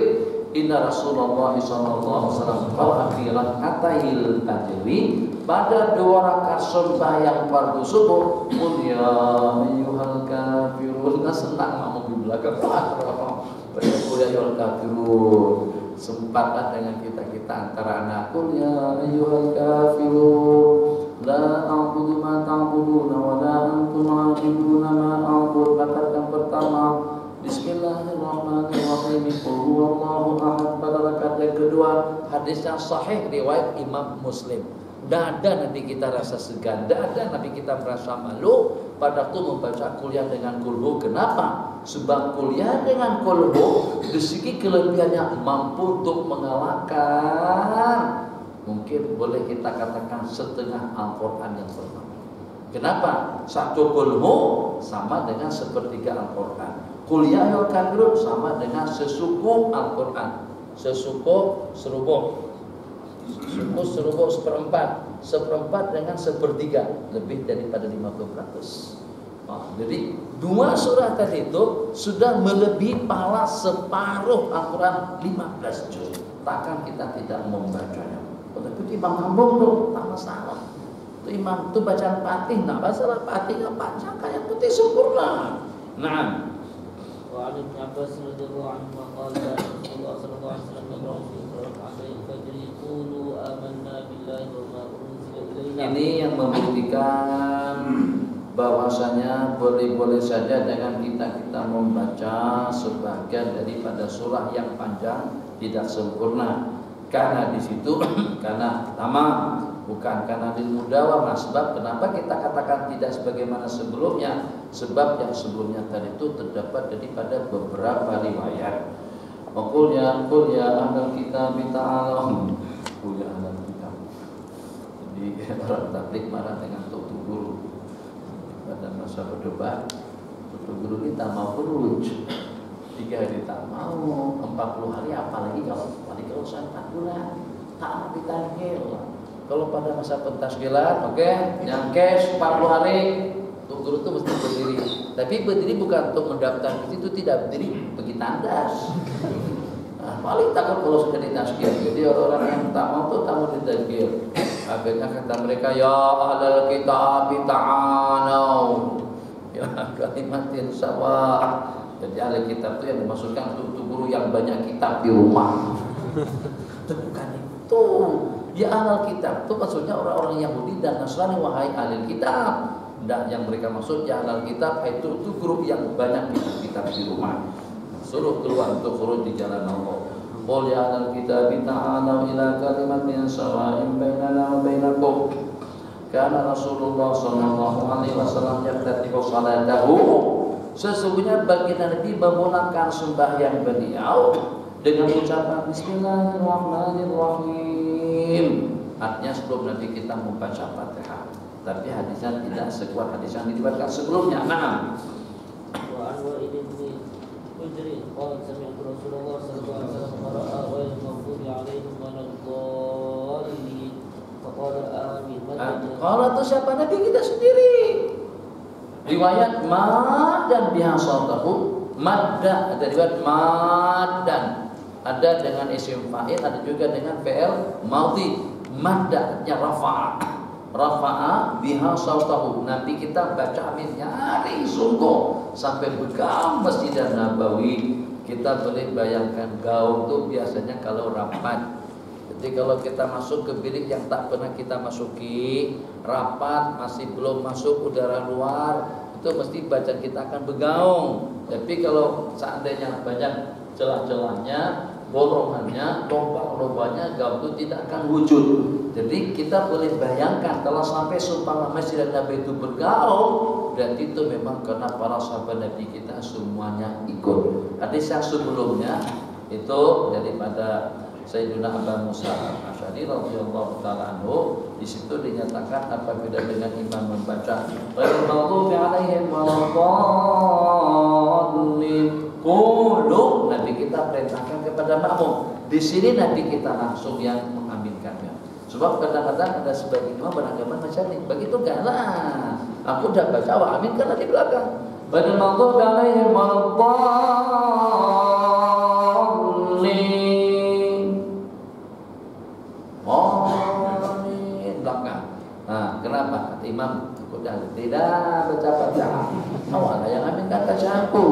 Inna Rasulullah sallallahu alaihi wasallam qala fi rak'atail fajri, pada 2 rakaat sembahyang fardu subuh, qul ya ayyuhal kafirun. Senang mau di belakang qul ya ayyuhal kafirun. Sempatlah dengan kita antara anak, qul ya ayyuhal kafirun la a'budu ma ta'buduna wa la antum 'abiduna ma a'bud. Rakaat yang pertama Bismillahirrahmanirrahim, qul huwallahu ahad. Pada rakaat yang kedua hadis yang sahih riwayat Imam Muslim. Tidak ada Nabi kita rasa segan, tidak ada Nabi kita merasa malu pada waktu membaca kuliah dengan kulhu. Kenapa? Sebab kuliah dengan kulhu dari segi kelebihannya mampu untuk mengalahkan, mungkin boleh kita katakan setengah Al-Quran yang pertama. Kenapa? 1 kulhu sama dengan sepertiga Al-Quran. Kuliah yang kafirun sama dengan sesuku Al-Quran. Sesuku serubuh. Serubuh seperempat dengan sepertiga, lebih daripada 50%. Jadi 2 surah tadi itu sudah melebihi pahala separuh Al-Quran 15 juz. Takkan kita tidak membacanya. Tapi imam kampung tuh tak masalah. Itu imam tuh bacaan Fatih, nah masalah Fatihnya bacakan yang putih sempurna. Nah. Wa 'an Ibnu Abbas radhiyallahu anhu qala Rasulullah sallallahu alaihi wasallam fi rak'atayil fajri qulu amanna billahi wa ma unzila ilaina. Ini yang membuktikan bahwasanya boleh-boleh saja dengan kita membaca sebagian daripada surah yang panjang tidak sempurna. Karena di situ karena tamam, bukan karena lil mudawamah. Sebab kenapa kita katakan tidak sebagaimana sebelumnya? Sebab yang sebelumnya tadi itu terdapat daripada beberapa riwayat. Qul ya ahlal kitab ta'alu. Qul ya ahlal kitab. Jadi orang tabligh marah dengan tutu guru. Pada masa berdebat, tutu guru kita mau khuruj. 3 hari tak mau, 40 hari apalagi kalau saya 4 bulan tak ditanggil. Kalau pada masa pentasgilan, oke, yang cash 40 hari, tuh guru itu mesti berdiri. Tapi berdiri bukan untuk mendaftar itu tidak berdiri, pergi tandas. Nah, paling takut kalau sudah ditasgil. Jadi orang-orang yang tak mau tuh tak mau ditasgil. Akhirnya kata mereka, ya ahlal kitab ta'alau ya kalimatin sawa. Jadi ahli kitab itu yang dimaksudkan untuk guru yang banyak kitab di rumah. Bukan itu. Ya ahli kitab itu maksudnya orang-orang Yahudi dan Nasrani, wahai ahli kitab. Dan yang mereka maksud ya ahli kitab itu guru yang banyak kitab di rumah. Suruh keluar untuk khuruj di jalan Allah. Qul ya ahli kitab ta'alu ila kalimatin sawa'in bainana wa bainakum Karena Rasulullah sallallahu alaihi wasallam yaftatihu salatahu, sesungguhnya baginda Nabi memulakan sembahyang beliau dengan ucapan Bismillahirrahmanirrahim. Artinya sebelum Nabi kita membaca Fatihah. Tapi hadisnya tidak sekuat hadis yang diriwayatkan sebelumnya. Naam. Wa an Wa'il bin Hujr qala sami'tu Rasulullah sallallahu alaihi wasallam qara'a wa al-maghdubi 'alaihim waladdallin. Faqala amin. Qala itu siapa? Nabi kita sendiri. Riwayat mad dan bihasaltahu, madda, ada riwayat mad dan ada dengan isim fa'il, ada juga dengan fi'il madhi. Madda-nya rafa'a biha sautahu. Nabi kita baca amin nyaring sungguh sampai begang Masjid Nabawi. Kita boleh bayangkan gaul itu biasanya kalau rapat. Jadi kalau kita masuk ke bilik yang tak pernah kita masuki, rapat masih belum masuk udara luar, itu mesti bacaan kita akan bergaung. Tapi kalau seandainya banyak celah-celahnya, bolongannya, lubang-lubangnya, gaul itu tidak akan wujud. Jadi kita boleh bayangkan kalau sampai seumpama Masjid Nabi itu bergaul, berarti itu memang karena para sahabat Nabi kita semuanya ikut. Hadis yang sebelumnya itu daripada Sayyidina Abu Musa Al-Asy'ari radhiyallahu taala anhu, di situ dinyatakan apabila dengan imam membaca ghairil maghdubi 'alaihim waladdallin, qulu, Nabi kita perintahkan kepada makmum. Di sini Nabi kita langsung yang mengaminkannya. Sebab kadang-kadang ada sebagian imam beragama macam ini. Begitu enggak lah. Aku udah baca wa amin kan di belakang. Ghairil maghdubi 'alaihim waladdallin. Nah, kenapa? Kata imam, tidak baca Fatihah. Awalnya yang amin kan bacaanku.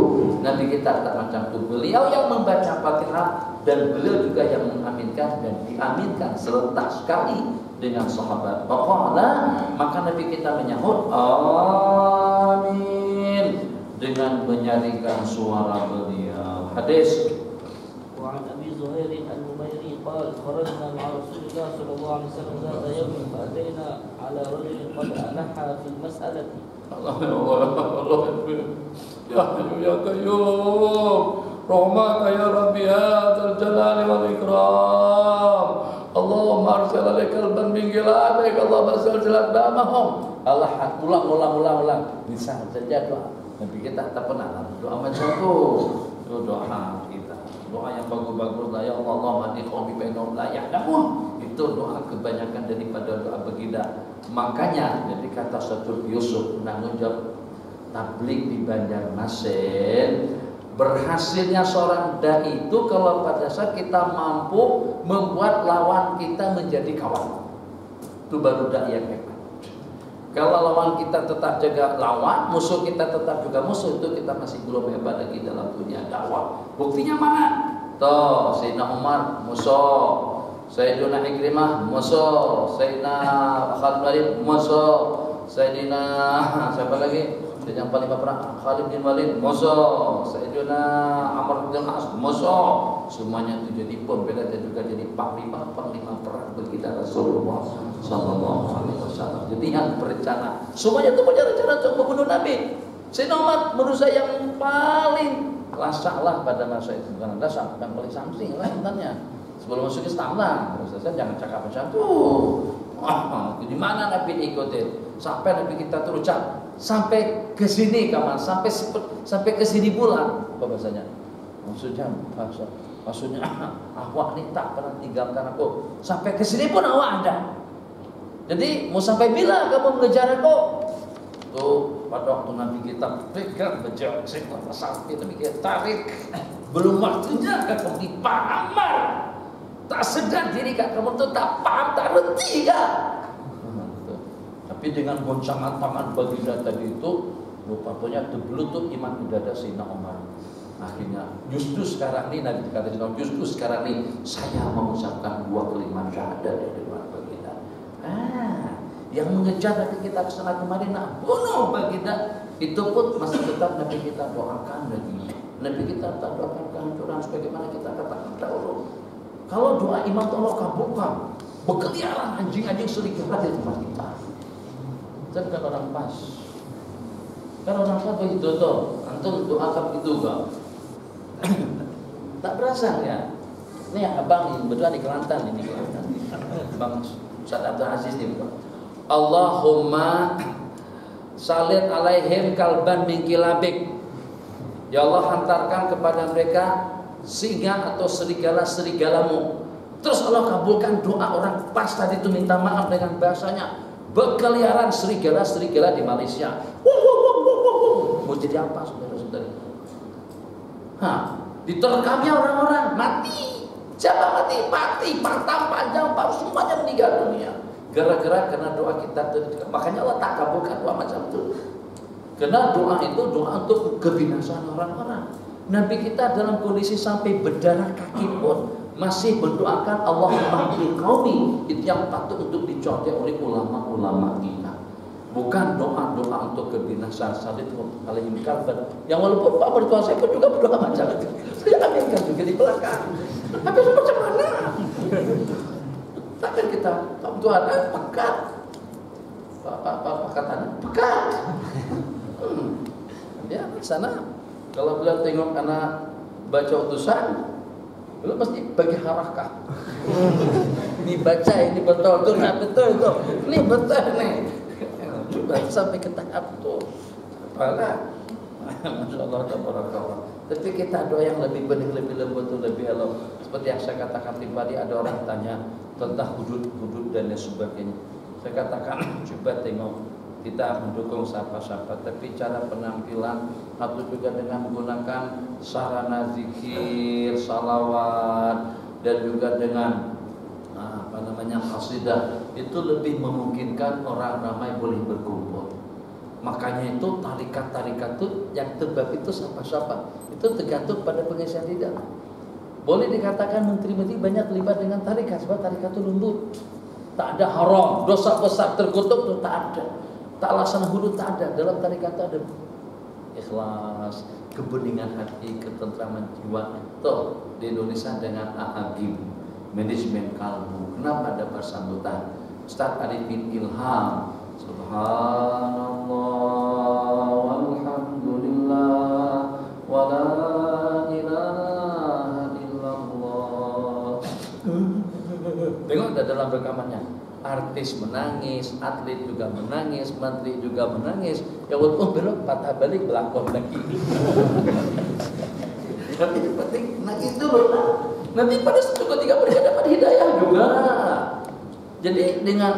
Nabi kita tak macam itu. Beliau yang membaca Fatihah dan beliau juga yang mengaminkan dan diaminkan serentak sekali dengan sahabat. Pokoknya maka Nabi kita menyahut amin dengan menyaringkan suara beliau. Hadis. وعن أبي زهير النميري قال خرجنا مع رسول الله صلى الله عليه وسلم ذات يوم فأتينا على رجل قد ألح في المسألة. Allah ya Hayyu ya Qayyum rahmaka ya Rabbi hadzal jalali wal ikram Allahumma arsil alaikal ban min giladik Allahumma arsil jalat damahum. Allah ulang bisa saja doa. Nabi kita tak pernah doa macam itu. Doa kita, doa yang bagus-bagus lah, ya Allah mati qaumi bainahum la ya'lamun. Itu doa kebanyakan daripada doa baginda. Makanya jadi kata Satur Yusuf menanggung jawab tabligh di Banjarmasin, berhasilnya seorang dai itu kalau pada saat kita mampu membuat lawan kita menjadi kawan. Itu baru dai yang hebat. Kalau lawan kita tetap jaga lawan, musuh kita tetap juga musuh, itu kita masih belum hebat lagi dalam dunia dakwah. Buktinya mana? Toh, Sayyidina Umar musuh, Sayyidina Ikrimah musuh, Sayyidina Khalid musuh, Sayyidina siapa lagi? Yang paling berperang Khalid bin Walid musuh, Sayyidina Amr bin As musuh. Semuanya itu jadi pembela dan juga jadi panglima perang bagi Rasulullah sallallahu alaihi wasallam. Jadi yang berencana semuanya itu punya rencana untuk membunuh Nabi. Sayyidina Umar menurut saya yang paling lasak pada masa itu, bukan lasak, yang paling samsing lah intinya. Sebelum masuk Islam lah, saya jangan cakap macam itu. Di mana Nabi diikutin? Sampai Nabi kita terucap sampai ke sini kawan, sampai ke sini pula. Apa bahasanya? Maksudnya awak ni tak pernah tinggalkan aku. Sampai ke sini pun awak ada. Jadi mau sampai bila kamu mengejar aku? Tuh pada waktu Nabi kita pegang bejat sektor sampai Nabi kita tarik. Belum waktunya kamu dipamar. Tak sedar diri kamu tu tak paham, tak reti kan? Tapi dengan goncangan tangan baginda tadi itu, rupanya terbelutuk iman di dada Sayyidina Umar. Akhirnya justru sekarang ini Nabi dikatakan justru sekarang ini saya mengucapkan 2 kalimat syahadat dari depan baginda. Yang mengejar Nabi kita kesana kemari nak bunuh baginda, itu pun masih tetap Nabi kita doakan lagi. Nabi kita tak doakan kehancuran sebagaimana kita katakan dahulu. Kalau doa imam Allah kabulkan, berkeliaran anjing-anjing serigala di tempat kita. Kita bukan orang pas. Kan orang pas begitu tuh. Antum doakan itu enggak? Tak berasa ya. Ini abang yang berdua di Kelantan ini. Bang Ustaz Abdul Aziz ini. Allahumma salit alaihim kalban min kilabik. Ya Allah, hantarkan kepada mereka singa atau serigala-serigalamu. Terus Allah kabulkan doa orang pas tadi itu, minta maaf dengan bahasanya. Berkeliaran serigala-serigala di Malaysia. Mau jadi apa saudara-saudari? Diterkamnya orang-orang mati. Siapa mati? Mati, patah, panjang, semuanya meninggal dunia. Gara-gara karena doa kita. Makanya Allah tak kabulkan doa macam itu. Karena doa itu doa untuk kebinasaan orang-orang. Nabi kita dalam kondisi sampai berdarah kaki pun masih mendoakan Allahumma bil qaumi. Itu yang patut untuk dicontoh oleh ulama-ulama kita. Bukan doa-doa untuk kebinasaan salit alaihim kalban. Yang walaupun Pak mertua saya pun juga berdoa macam itu. Saya aminkan juga di belakang. Tapi macam mana? Takkan kita Tuhan pekat. Apa katanya? Pekat. Ya, sana kalau beliau tengok anak baca utusan, beliau mesti bagi harakah. Ini baca, ini betul tuh, nah betul itu. Ini betul nih. Juga sampai ke tahap itu. Apalah. Masya Allah, tabarakallah. Tapi kita doa yang lebih bening, lebih lembut, lebih elok. Seperti yang saya katakan tadi, ada orang tanya tentang hudud dan sebagainya. Saya katakan coba tengok, kita mendukung siapa-siapa, tapi cara penampilan atau juga dengan menggunakan sarana zikir, salawat, dan juga dengan qasidah, itu lebih memungkinkan orang ramai boleh berkumpul. Makanya itu tarikat-tarikat itu yang tebak itu siapa-siapa, itu tergantung pada pengisian lidah. Boleh dikatakan menteri-menteri banyak terlibat dengan tarikat, sebab tarikat itu lembut, tak ada haram, dosa besar terkutuk itu tak ada, tak laksana hudud tak ada. Dalam tarikat itu ada ikhlas, kebeningan hati, ketentraman jiwa. Tuh di Indonesia dengan AAGIM, manajemen kalbu. Kenapa ada persambutan? Ustaz Arifin Ilham, subhanallah walhamdulillah wala ilaha illallah. Tengok ada dalam rekamannya. Artis menangis, atlet juga menangis, menteri juga menangis. Ya walaupun belok patah balik belakon lagi. Tapi yang penting nangis dulu lah. Nanti pada suatu ketika mereka dapat hidayah juga. Jadi dengan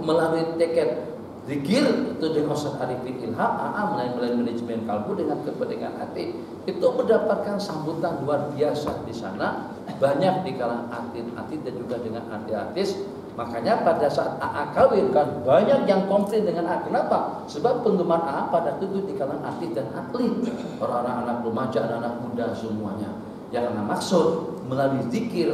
melalui tiket zikir itu dengan Ustaz Arifin Ilham, melalui manajemen kalbu dengan kepentingan hati, itu mendapatkan sambutan luar biasa di sana. Banyak di kalangan atlet-atlet dan juga dengan artis. Makanya pada saat AA kawin kan banyak yang komplain dengan AA. Kenapa? Sebab penggemar AA pada itu di kalangan atlet dan atlet, orang-orang anak remaja, anak muda semuanya. Yang anak maksud melalui zikir,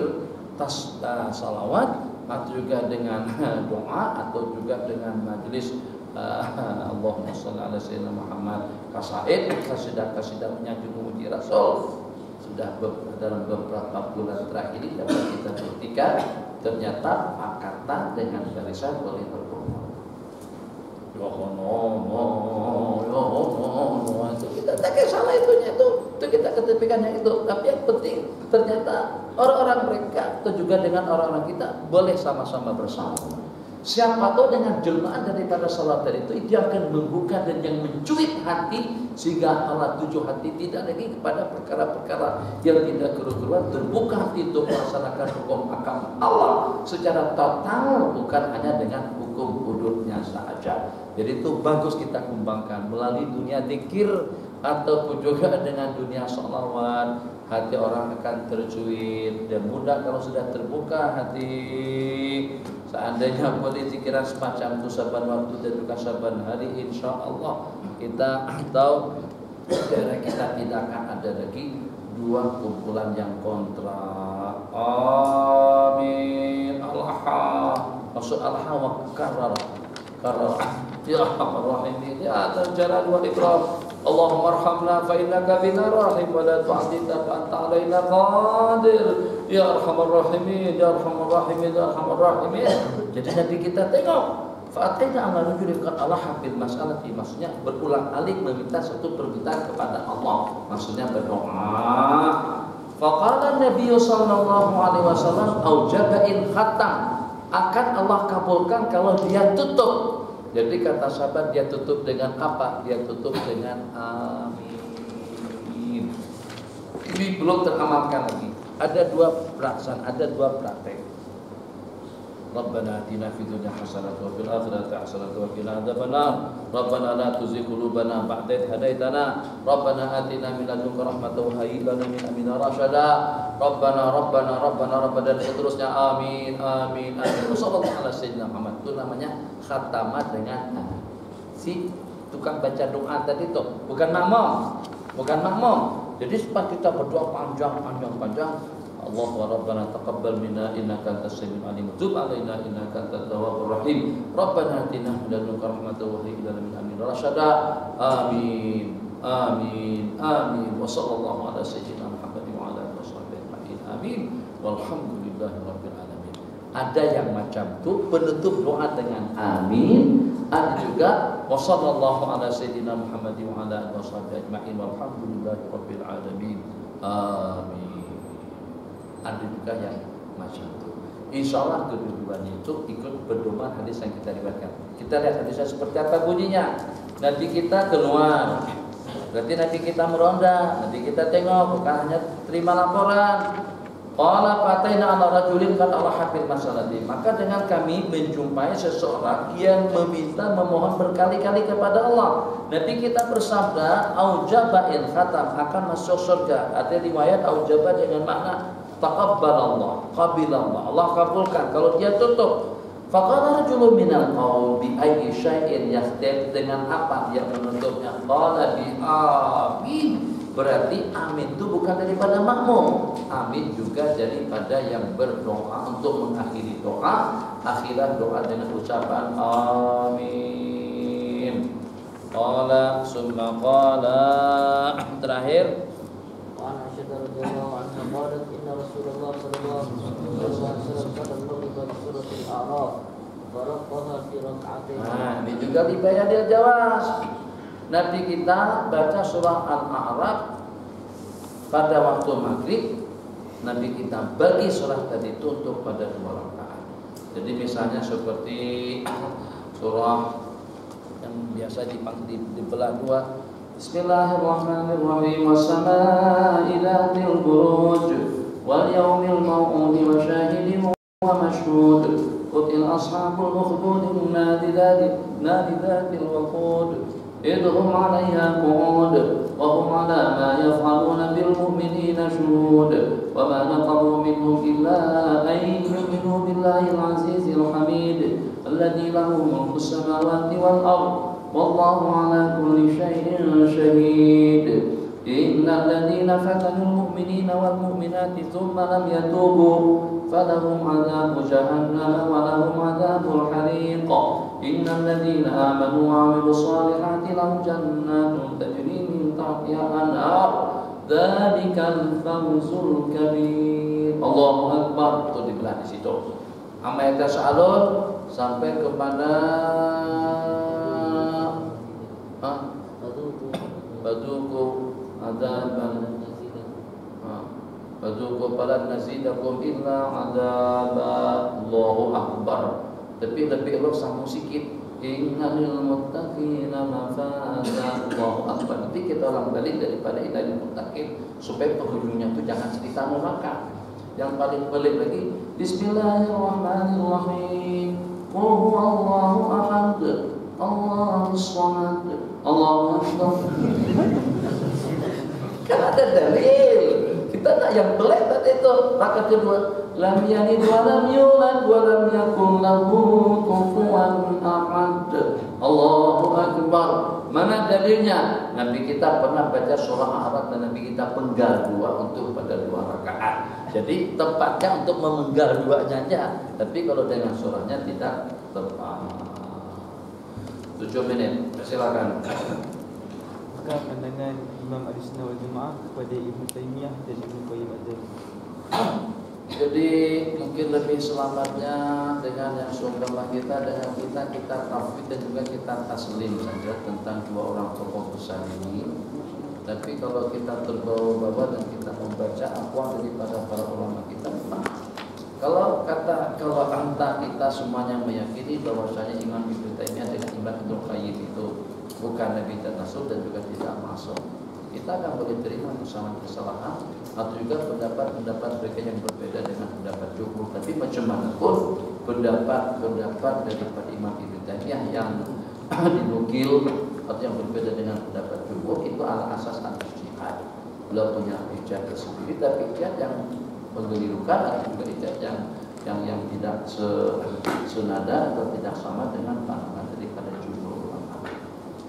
salawat, atau juga dengan doa, atau juga dengan majelis Allahumma shalli ala sayyidina Muhammad, kasaid, kasidah menyanjung memuji Rasul. Sudah dalam beberapa bulan terakhir ini dapat kita buktikan ternyata akatan dengan barisan boleh berkumpul. Itu kita tak salah itunya itu kita ketepikan yang itu. Tapi yang penting ternyata orang-orang mereka atau juga dengan orang-orang kita boleh sama-sama bersama. Siapa tahu dengan jelmaan daripada salat itu dia akan membuka dan yang mencuit hati sehingga Allah tujuh hati tidak lagi kepada perkara-perkara yang tidak keruh-keruhan, terbuka hati untuk melaksanakan hukum agama Allah secara total, bukan hanya dengan hukum hududnya saja. Jadi itu bagus kita kembangkan melalui dunia zikir ataupun juga dengan dunia sholawat. Hati orang akan tercuit dan mudah kalau sudah terbuka hati. Seandainya boleh zikiran semacam itu saban waktu dan juga saban hari, insya Allah kita tahu daerah kita tidak akan ada lagi dua kumpulan yang kontra. Amin. Maksud Allah wa karar. Ya Rahman Rahim, ya Jalal wal Ikram. Allahumma arhamna fa innaka bina rahim wa la tu'adhibna fa anta alaina qadir. Ya Arhamar Rahimin, ya Arhamar Rahimin, ya Arhamar Rahimin. Jadi Nabi kita tengok Fa'ataina ala rajulin qad alaha bil mas'alati, maksudnya berulang alik meminta satu permintaan kepada Allah, maksudnya berdoa. Faqala Nabi sallallahu alaihi wasallam aujaba in khatam, akan Allah kabulkan kalau dia tutup. Jadi kata sahabat, dia tutup dengan apa? Dia tutup dengan amin. Ini belum teramalkan lagi. Ada dua pelaksanaan, ada dua praktek. Rabbana atina fid dunya hasanah wa fil akhirati hasanah wa qina adzabannar. Rabbana la tuzigh qulubana ba'da idh hadaitana. Rabbana atina min ladunka rahmatan wa hayyi lana min amrina rasyada. Rabbana dan seterusnya. Amin amin amin. Wassallallahu ala sayyidina Muhammad. Itu namanya khatamat dengan si tukang baca doa tadi itu, bukan makmum. Jadi pas kita berdoa panjang, Allah wa Rabbana taqabbal minna innaka antas samiul alim tub alaina innaka antat tawwabur rahim Rabbana atina min ladunka rahmatan wa hayyi lana min amrina rasyada. Amin amin amin. Wa sallallahu ala sayyidina Muhammad wa ala alihi washabbihi ajma'in. Amin walhamdulillahi rabbil alamin. Ada yang macam itu penutup doa dengan amin, ada juga wa sallallahu ala sayyidina Muhammad wa ala alihi washabbihi ajma'in walhamdulillahi rabbil alamin. Amin. Ada juga yang macam itu. Insya Allah kedua-duanya itu ikut pedoman hadis yang kita riwayatkan. Kita lihat hadisnya seperti apa bunyinya. Nanti kita keluar, berarti nanti kita meronda, nanti kita tengok, bukan hanya terima laporan. Qala fataina ala rajulin qad alaha fil masalati. Maka dengan kami menjumpai seseorang yang meminta memohon berkali-kali kepada Allah. Nanti kita bersabda aujaba in khatam, akan masuk surga. Ada riwayat aujaba dengan makna taqabbalallah, qabilallah, Allah kabulkan kalau dia tutup. Faqala rajulun minal qaum bi ayyi syai'in yahtab, dengan apa dia menutupnya? Qala bi amin. Berarti amin itu bukan daripada makmum, amin juga daripada yang berdoa untuk mengakhiri doa. Akhiran doa dengan ucapan amin. Qala summa qala, terakhir وعن عائشة رضي الله عنها قالت إن رسول الله صلى الله عليه وسلم قد المغرب بسورة الأعراف فرقها في ركعتين. Nah, ini juga di Bayan Al-Jawas. Nabi kita baca surah Al-A'raf pada waktu maghrib. Nabi kita bagi surah tadi itu untuk pada 2 rakaat. Jadi misalnya seperti surah yang biasa dibelah 2. Bismillahirrahmanirrahim. Was-samaa'i dzatil buruj wal yawmil maw'ud wa syahidin wa mashhud. Qutil ashabul ukhdud nadi dzatil waqud. Idhum 'alayha qu'ud wa hum 'ala ma yaf'aluna bil mu'minina shuhud. Wa ma naqamu minhum illa an yu'minu billahil 'azizil hamid alladzi lahu mulku samawati wal ardh wallahu ala kulli syai'in syahid. Innal ladzina fatanul mu'minina wal mu'minati tsumma lam yatubu falahum 'adzabu jahannam wa lahum 'adzabul hariq. Innal ladzina amanu wa 'amilus shalihati lahum jannatun tajri min tahtiha al-anhar dzalikal fawzul kabir. Allahu akbar. Itu dibelah di situ. Amma yatasaalun sampai kepada Baduku adaban Baduku falan nazidakum illa adaba. Allahu akbar. Tapi lebih Allah sambung sikit. Innal muttaqina mafaza. Allahu akbar. Nanti kita ulang balik daripada innal muttaqin supaya penghujungnya itu jangan cerita neraka. Yang paling pelik lagi Bismillahirrahmanirrahim. Qul huwallahu ahad. Allahus samad. Allahu akbar. Kan ada dalil. Kita nak yang pelik tadi itu. Rakaat kedua, lam yalid wa lam yulad wa lam yakul lahu kufuwan ahad. Allahu akbar. Mana dalilnya? Nabi kita pernah baca surah Al-A'raf dan Nabi kita penggal 2 untuk pada 2 rakaat. Jadi tempatnya untuk memenggal 2-nya aja. Tapi kalau dengan surahnya tidak tepat. 7 menit, silakan. Maka pandangan Imam Ahlussunnah wal Jamaah kepada Ibnu Taimiyah dan Ibnu Qayyim al-Jauziyah. Jadi mungkin lebih selamatnya dengan yang seumpama kita dengan kita tafwid dan juga kita taslim saja tentang dua orang tokoh besar ini. Tapi kalau kita terbawa-bawa dan kita membaca aqwal daripada para ulama kita, memang kalau anta kita semuanya meyakini bahwasanya Imam Ibnu Taimiyah dengan Imam Ibnu Qayyim itu bukan nabi tanasub dan juga tidak masuk, kita akan boleh terima kesalahan atau juga pendapat mereka yang berbeda dengan pendapat jumhur. Tapi macam mana pun pendapat daripada Imam Ibnu Taimiyah yang dinukil atau yang berbeda dengan pendapat jumhur itu ala asas al-ijtihad. Beliau punya ijtihad tersendiri, tapi ijtihad yang mengelirukan atau juga ijtihad yang tidak senada atau tidak sama dengan pandangan daripada jumhur ulama.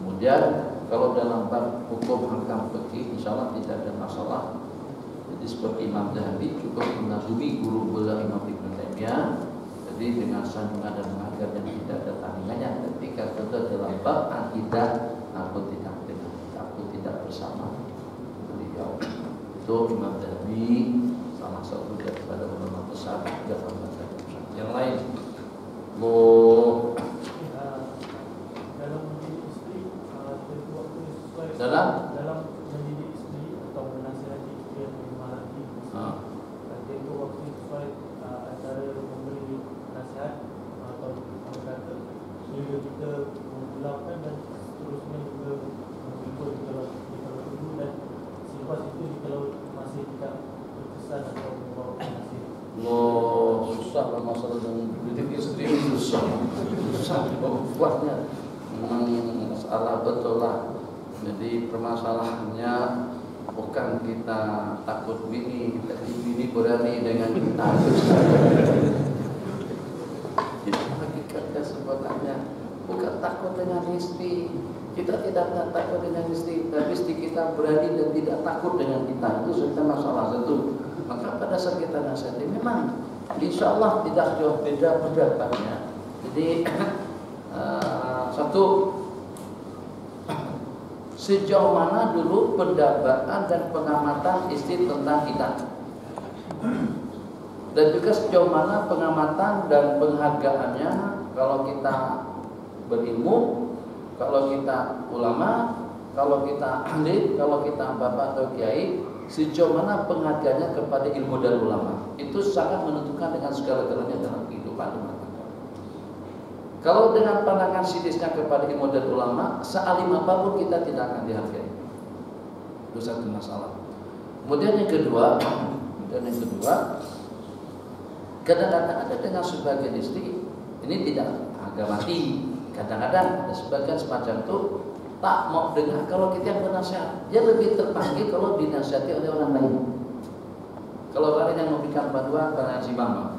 Kemudian kalau dalam bab hukum hakam fikih insyaallah tidak ada masalah. Jadi seperti Imam Zahabi cukup menazumi guru beliau Imam Ibnu Taimiyah. Jadi dengan sandungan dan mengajar yang tidak ada tandingannya. Ketika kita dalam bab akidah aku tidak bersama beliau. Itu Imam Zahabi salah satu daripada ulama besar dalam mazhab. Yang lain, dalam mendidik istri atau menasihati istri yang memarahi tentu waktu sesuai antara memberi nasihat atau berkata sehingga kita mengulapkan dan seterusnya juga mengikut kalau perlu dan selepas itu kalau masih tidak berkesan atau membawa nasihat. Susah lah masalah dengan mendidik istri, susah buatnya memang masalah betul lah. Jadi permasalahannya bukan kita takut bini, tapi bini berani dengan kita. Itu hakikatnya sebenarnya bukan takut dengan istri. Kita tidak takut dengan istri, tapi istri kita berani dan tidak takut dengan kita. Itu sudah masalah satu. Maka pada saat kita nasihati memang insya Allah tidak jauh beda pendapatnya. Jadi satu, sejauh mana dulu pendapatan dan pengamatan istri tentang kita, dan juga sejauh mana pengamatan dan penghargaannya kalau kita berilmu, kalau kita ulama, kalau kita ahli, kalau kita bapak atau kiai, sejauh mana penghargaannya kepada ilmu dan ulama. Itu sangat menentukan dengan segala-galanya dalam kehidupan umat. Kalau dengan pandangan sinisnya kepada ilmu dan ulama, sealim apapun kita tidak akan dihargai. Itu satu masalah. Kemudian yang kedua, kadang-kadang ada dengan sebagian istri, ini tidak harga mati. Kadang-kadang ada sebagian semacam itu tak mau dengar kalau kita yang bernasihat. Dia lebih terpanggil kalau dinasihati oleh orang lain. Kalau orang yang memberikan bantuan, barang simak.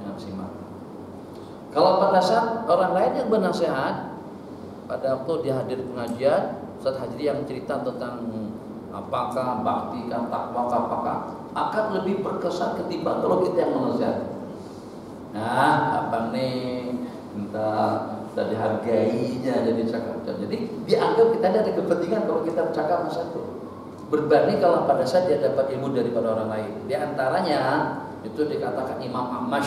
Yang simak. Kalau pada saat orang lain yang bernasihat, pada waktu dia hadir pengajian, Ustaz Hajri yang cerita tentang apakah bakti, takwa, apakah akan lebih berkesan ketimbang kalau kita yang menasihat. Nah, abang nih minta dihargainya jadi cakap. Jadi dianggap kita ada kepentingan kalau kita bercakap masa itu. Berbanding kalau pada saat dia dapat ilmu daripada orang lain. Di antaranya itu dikatakan Imam Ahmad.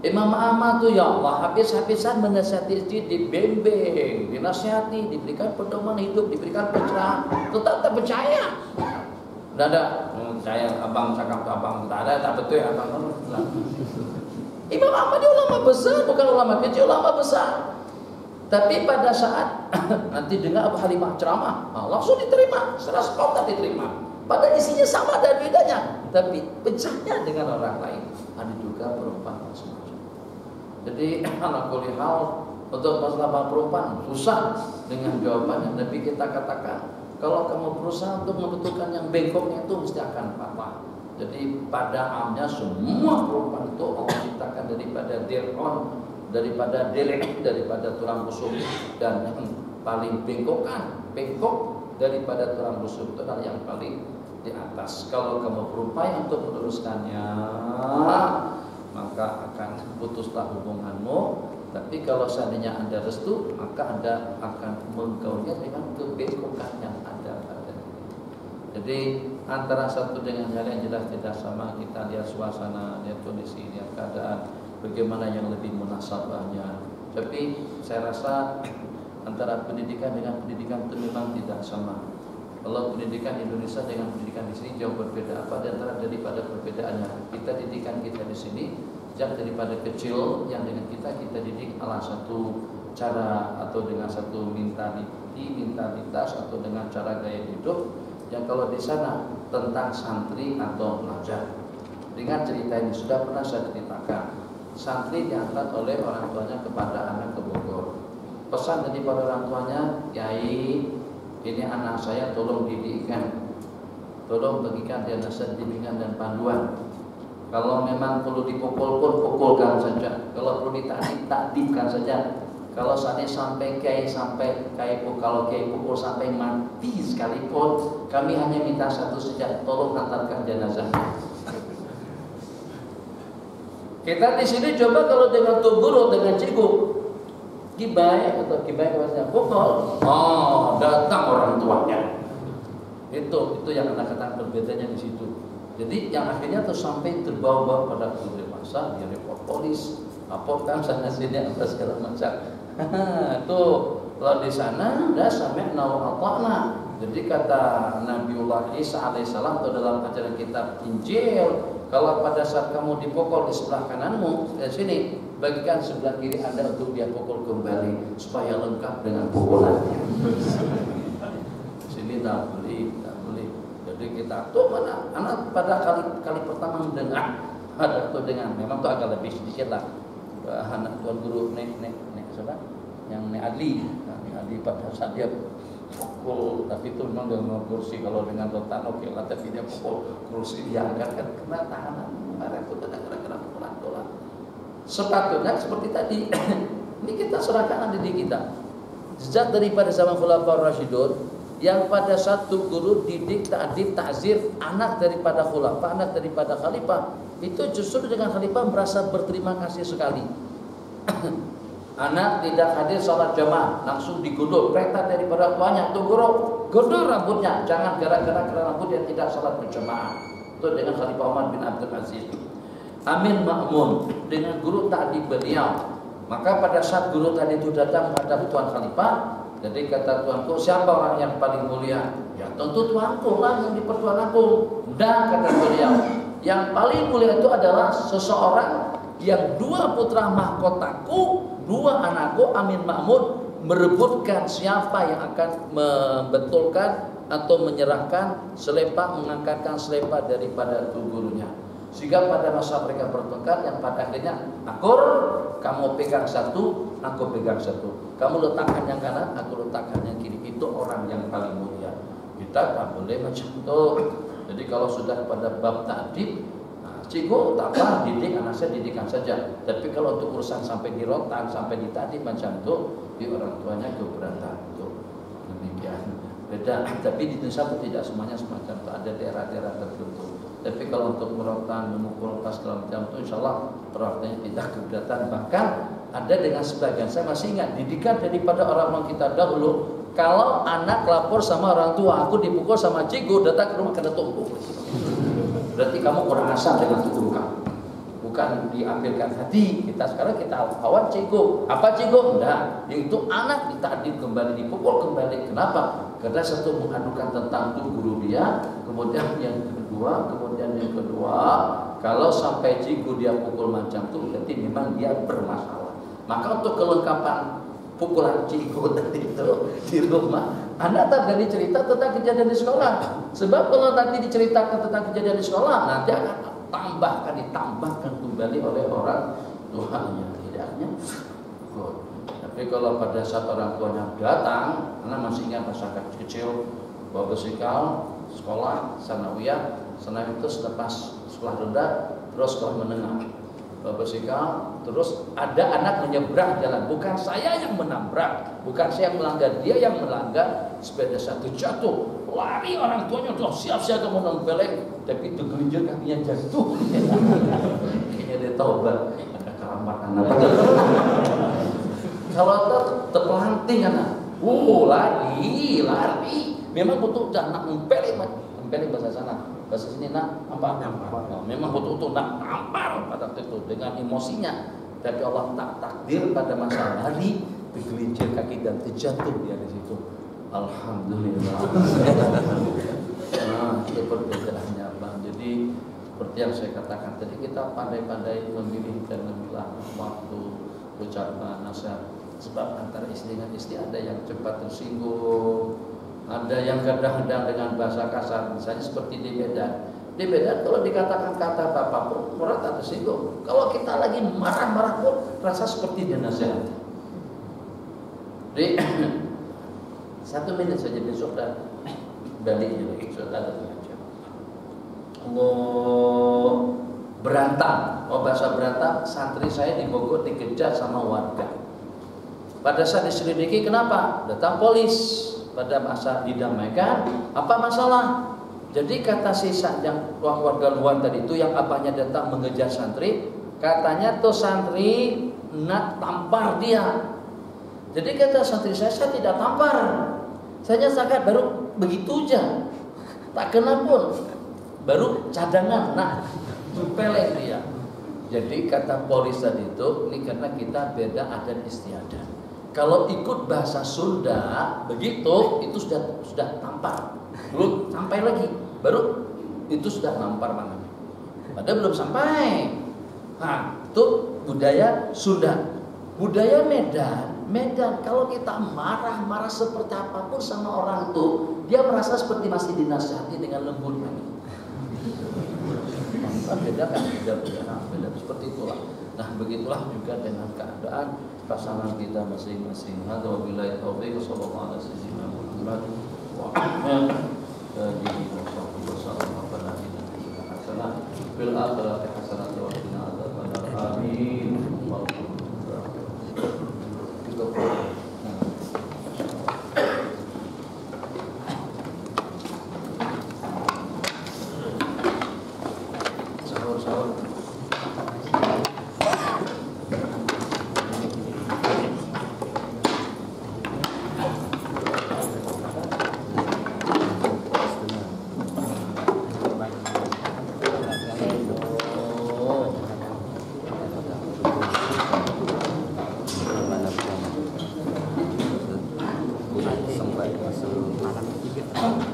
Imam Ahmad tuh ya Allah habis-habisan menasihati istri, dibimbing, dinasihati, diberikan pedoman hidup, diberikan pencerahan, tetap tak percaya. Tidak ada, saya abang cakap abang tak ada, tak betul ya abang. Imam Ahmad dia ulama besar, bukan ulama kecil, ulama besar. Tapi pada saat nanti dengar Abu Halimah ceramah, langsung diterima, secara spontan diterima. Pada isinya sama dan bedanya, tapi pecahnya dengan orang lain. Ada juga perempuan semacam. Jadi anak kuliah untuk masalah perempuan susah dengan jawabannya. Tapi kita katakan kalau kamu berusaha untuk membetulkan yang bengkoknya itu mesti akan patah. Jadi pada amnya semua perempuan itu Allah ciptakan daripada dir'on, daripada delek, daripada tulang rusuk, dan yang paling bengkok daripada tulang rusuk itu adalah yang paling di atas. Kalau kamu berupaya untuk meluruskannya, maka akan putuslah hubunganmu. Tapi kalau seandainya Anda restu, maka Anda akan menggaulnya dengan kebengkokan yang ada pada diri. Jadi antara satu dengan yang lain jelas tidak sama. Kita lihat suasana, lihat kondisi, lihat keadaan, bagaimana yang lebih munasabahnya. Tapi saya rasa antara pendidikan dengan pendidikan itu memang tidak sama. Kalau pendidikan Indonesia dengan pendidikan di sini jauh berbeda. Apa di antara daripada perbedaannya? Didikan kita di sini sejak daripada kecil, yang dengan kita didik ala satu cara atau dengan satu mentalitas atau dengan cara gaya hidup. Yang kalau di sana tentang santri atau pelajar. Dengan cerita ini sudah pernah saya ceritakan. Santri diangkat oleh orang tuanya kepada anak ke Bogor. Pesan dari pada orang tuanya, Kiai, ini anak saya tolong didikkan, tolong bagikan dia nasihat, bimbingan dan panduan. Kalau memang perlu dipukul pun pukulkan saja. Kalau perlu ditakdibkan saja. Kalau seandainya sampai kalau kiai pukul sampai mati sekalipun, kami hanya minta satu saja, tolong antarkan jenazahnya. Kita di sini coba kalau dengan tuh guru, dengan cikgu, kibai maksudnya pukul, datang orang tuanya. Itu yang kata-kata perbedaannya di situ. Jadi yang akhirnya tuh sampai terbawa pada guru dewasa, dia report polis, laporkan sana sini apa segala macam. Tuh kalau di sana udah sami'na wa ata'na. Jadi kata Nabiullah Isa alaihissalam itu dalam ajaran kitab Injil, kalau pada saat kamu dipukul di sebelah kananmu, di sini bagikan sebelah kiri Anda untuk dia pukul kembali supaya lengkap dengan pukulannya. Sini tak boleh. Jadi kita tuh mana anak pada kali pertama mendengar ada tuh dengan memang tuh agak lebih sedikit lah. Anak tuan guru nek saudara yang nek Adli pada saat dia pukul, tapi itu memang dengan kursi. Kalau dengan rotan oke lah, tapi dia pukul kursi dia angkat kan kena tahanan kemarin itu kena pukulan bola. Sepatutnya seperti tadi ini kita serahkan diri kita sejak daripada zaman Khulafaur Rasyidun, yang pada satu guru didik, ta'dib, ta'zir anak daripada khulafa, anak daripada khalifah, itu justru dengan khalifah merasa berterima kasih sekali. Anak tidak hadir salat jamaah, langsung digundul perintah daripada tuanya, tuh guru gundul rambutnya, jangan gara-gara rambut yang tidak salat berjamaah. Itu dengan Khalifah Umar bin Abdul Aziz. Amin Ma'mun dengan guru ta'dib beliau. Maka pada saat guru tadi itu datang menghadap tuan khalifah, jadi kata tuanku, siapa orang yang paling mulia? Ya tentu tuanku lah yang dipertuan aku. Dan kata beliau, yang paling mulia itu adalah seseorang yang dua putra mahkotaku, dua anakku Amin Ma'mun merebutkan siapa yang akan membetulkan atau menyerahkan selepa, mengangkatkan selepa daripada gurunya. Sehingga pada masa mereka bertengkar, yang pada akhirnya akur, kamu pegang satu, aku pegang satu. Kamu letakkan yang kanan, aku letakkan yang kiri. Itu orang yang paling mulia. Kita tak boleh macam itu. Jadi kalau sudah pada bab ta'dib, cikgu tak apa, didik anak saya didikan saja. Tapi kalau untuk urusan sampai di rotan, sampai di ta'dib macam itu, di orang tuanya keberatan. Itu demikian. Beda. Tapi di Indonesia pun tidak semuanya semacam itu. Ada daerah-daerah tertentu. Tapi kalau untuk merotan, memukul pas segala macam itu, insya Allah perwakilannya tidak keberatan. Bahkan ada dengan sebagian, saya masih ingat didikan daripada orang kita dahulu. Kalau anak lapor sama orang tua, aku dipukul sama cikgu, datang ke rumah kena tumpuk. Berarti kamu kurang asam dengan tubuh kamu. Bukan diambilkan hati. Sekarang kita lawan cikgu. Apa cikgu? Enggak. Yaitu anak ditadib kembali, dipukul kembali. Kenapa? Karena satu mengadukan tentang tuh guru dia, kemudian yang kedua, kalau sampai cikgu dia pukul macam itu, berarti memang dia bermasalah. Maka untuk kelengkapan pukulan cikgu tadi itu di rumah, Anda tak dari cerita tentang kejadian di sekolah. Sebab kalau nanti diceritakan tentang kejadian di sekolah, nanti akan ditambahkan kembali oleh orang tuanya. Tidaknya. Tapi kalau pada saat orang tuanya datang, Anda masih ingat masa kecil, bawa besikal, sekolah, sanawiyah, itu selepas sekolah rendah, terus sekolah menengah. Bawa besikal, terus ada anak menyeberang jalan, bukan saya yang menabrak, bukan saya yang melanggar, dia yang melanggar, sepeda satu jatuh, lari orang tuanya udah siap-siap mau nempeleng, tapi itu gelincir kakinya jatuh. Kayaknya dia taubat, ada keramat anak. Kalau terpelanting anak, lari, memang butuh anak nempeleng nempelin bahasa sana, bahasa sini nak nampar. Oh, memang betul-betul nak nampar pada waktu itu dengan emosinya. Tapi Allah tak takdir pada masa hari tergelincir kaki dan terjatuh dia di situ. Alhamdulillah. Nah, itu perbedaannya bang. Jadi seperti yang saya katakan tadi, kita pandai-pandai memilih dan memilah waktu ucapan nasihat. Sebab antara istri dengan istri ada yang cepat tersinggung, ada yang kadang-kadang dengan bahasa kasar. Misalnya seperti di Medan. Di Medan kalau dikatakan kata bapak pun orang tak tersinggung. Kalau kita lagi marah-marah pun rasa seperti dia nasihat. Jadi 1 menit saja besok dan balik lagi sudah ada pengajian. Allah berantam. Oh, bahasa berantam, santri saya di Bogor dikejar sama warga. Pada saat diselidiki, kenapa? Datang polis. Pada masa didamaikan, apa masalah? Jadi kata si yang warga luar tadi itu yang abahnya datang mengejar santri, katanya tuh santri nak tampar dia. Jadi kata santri saya tidak tampar, saya sangat baru begitu aja, tak kena pun, baru cadangan, nah pelek dia. Jadi kata polis tadi itu, ini karena kita beda adat istiadat. Kalau ikut bahasa Sunda begitu, itu sudah tampar, belum sampai lagi, baru itu sudah nampar mana? Padahal belum sampai. Nah, itu budaya Sunda. Budaya Medan, kalau kita marah seperti apapun sama orang tuh, dia merasa seperti masih dinasihati dengan lembut. Beda kan, beda seperti itulah. Nah, begitulah juga dengan keadaan pasangan kita masing-masing. Wabillahi taufiq, sallallahu alaihi wasallam. Wa alihi wasallam. Bil akhirati hasanatan wa qina adzabannar. Amin. Sampai masuk malam 3.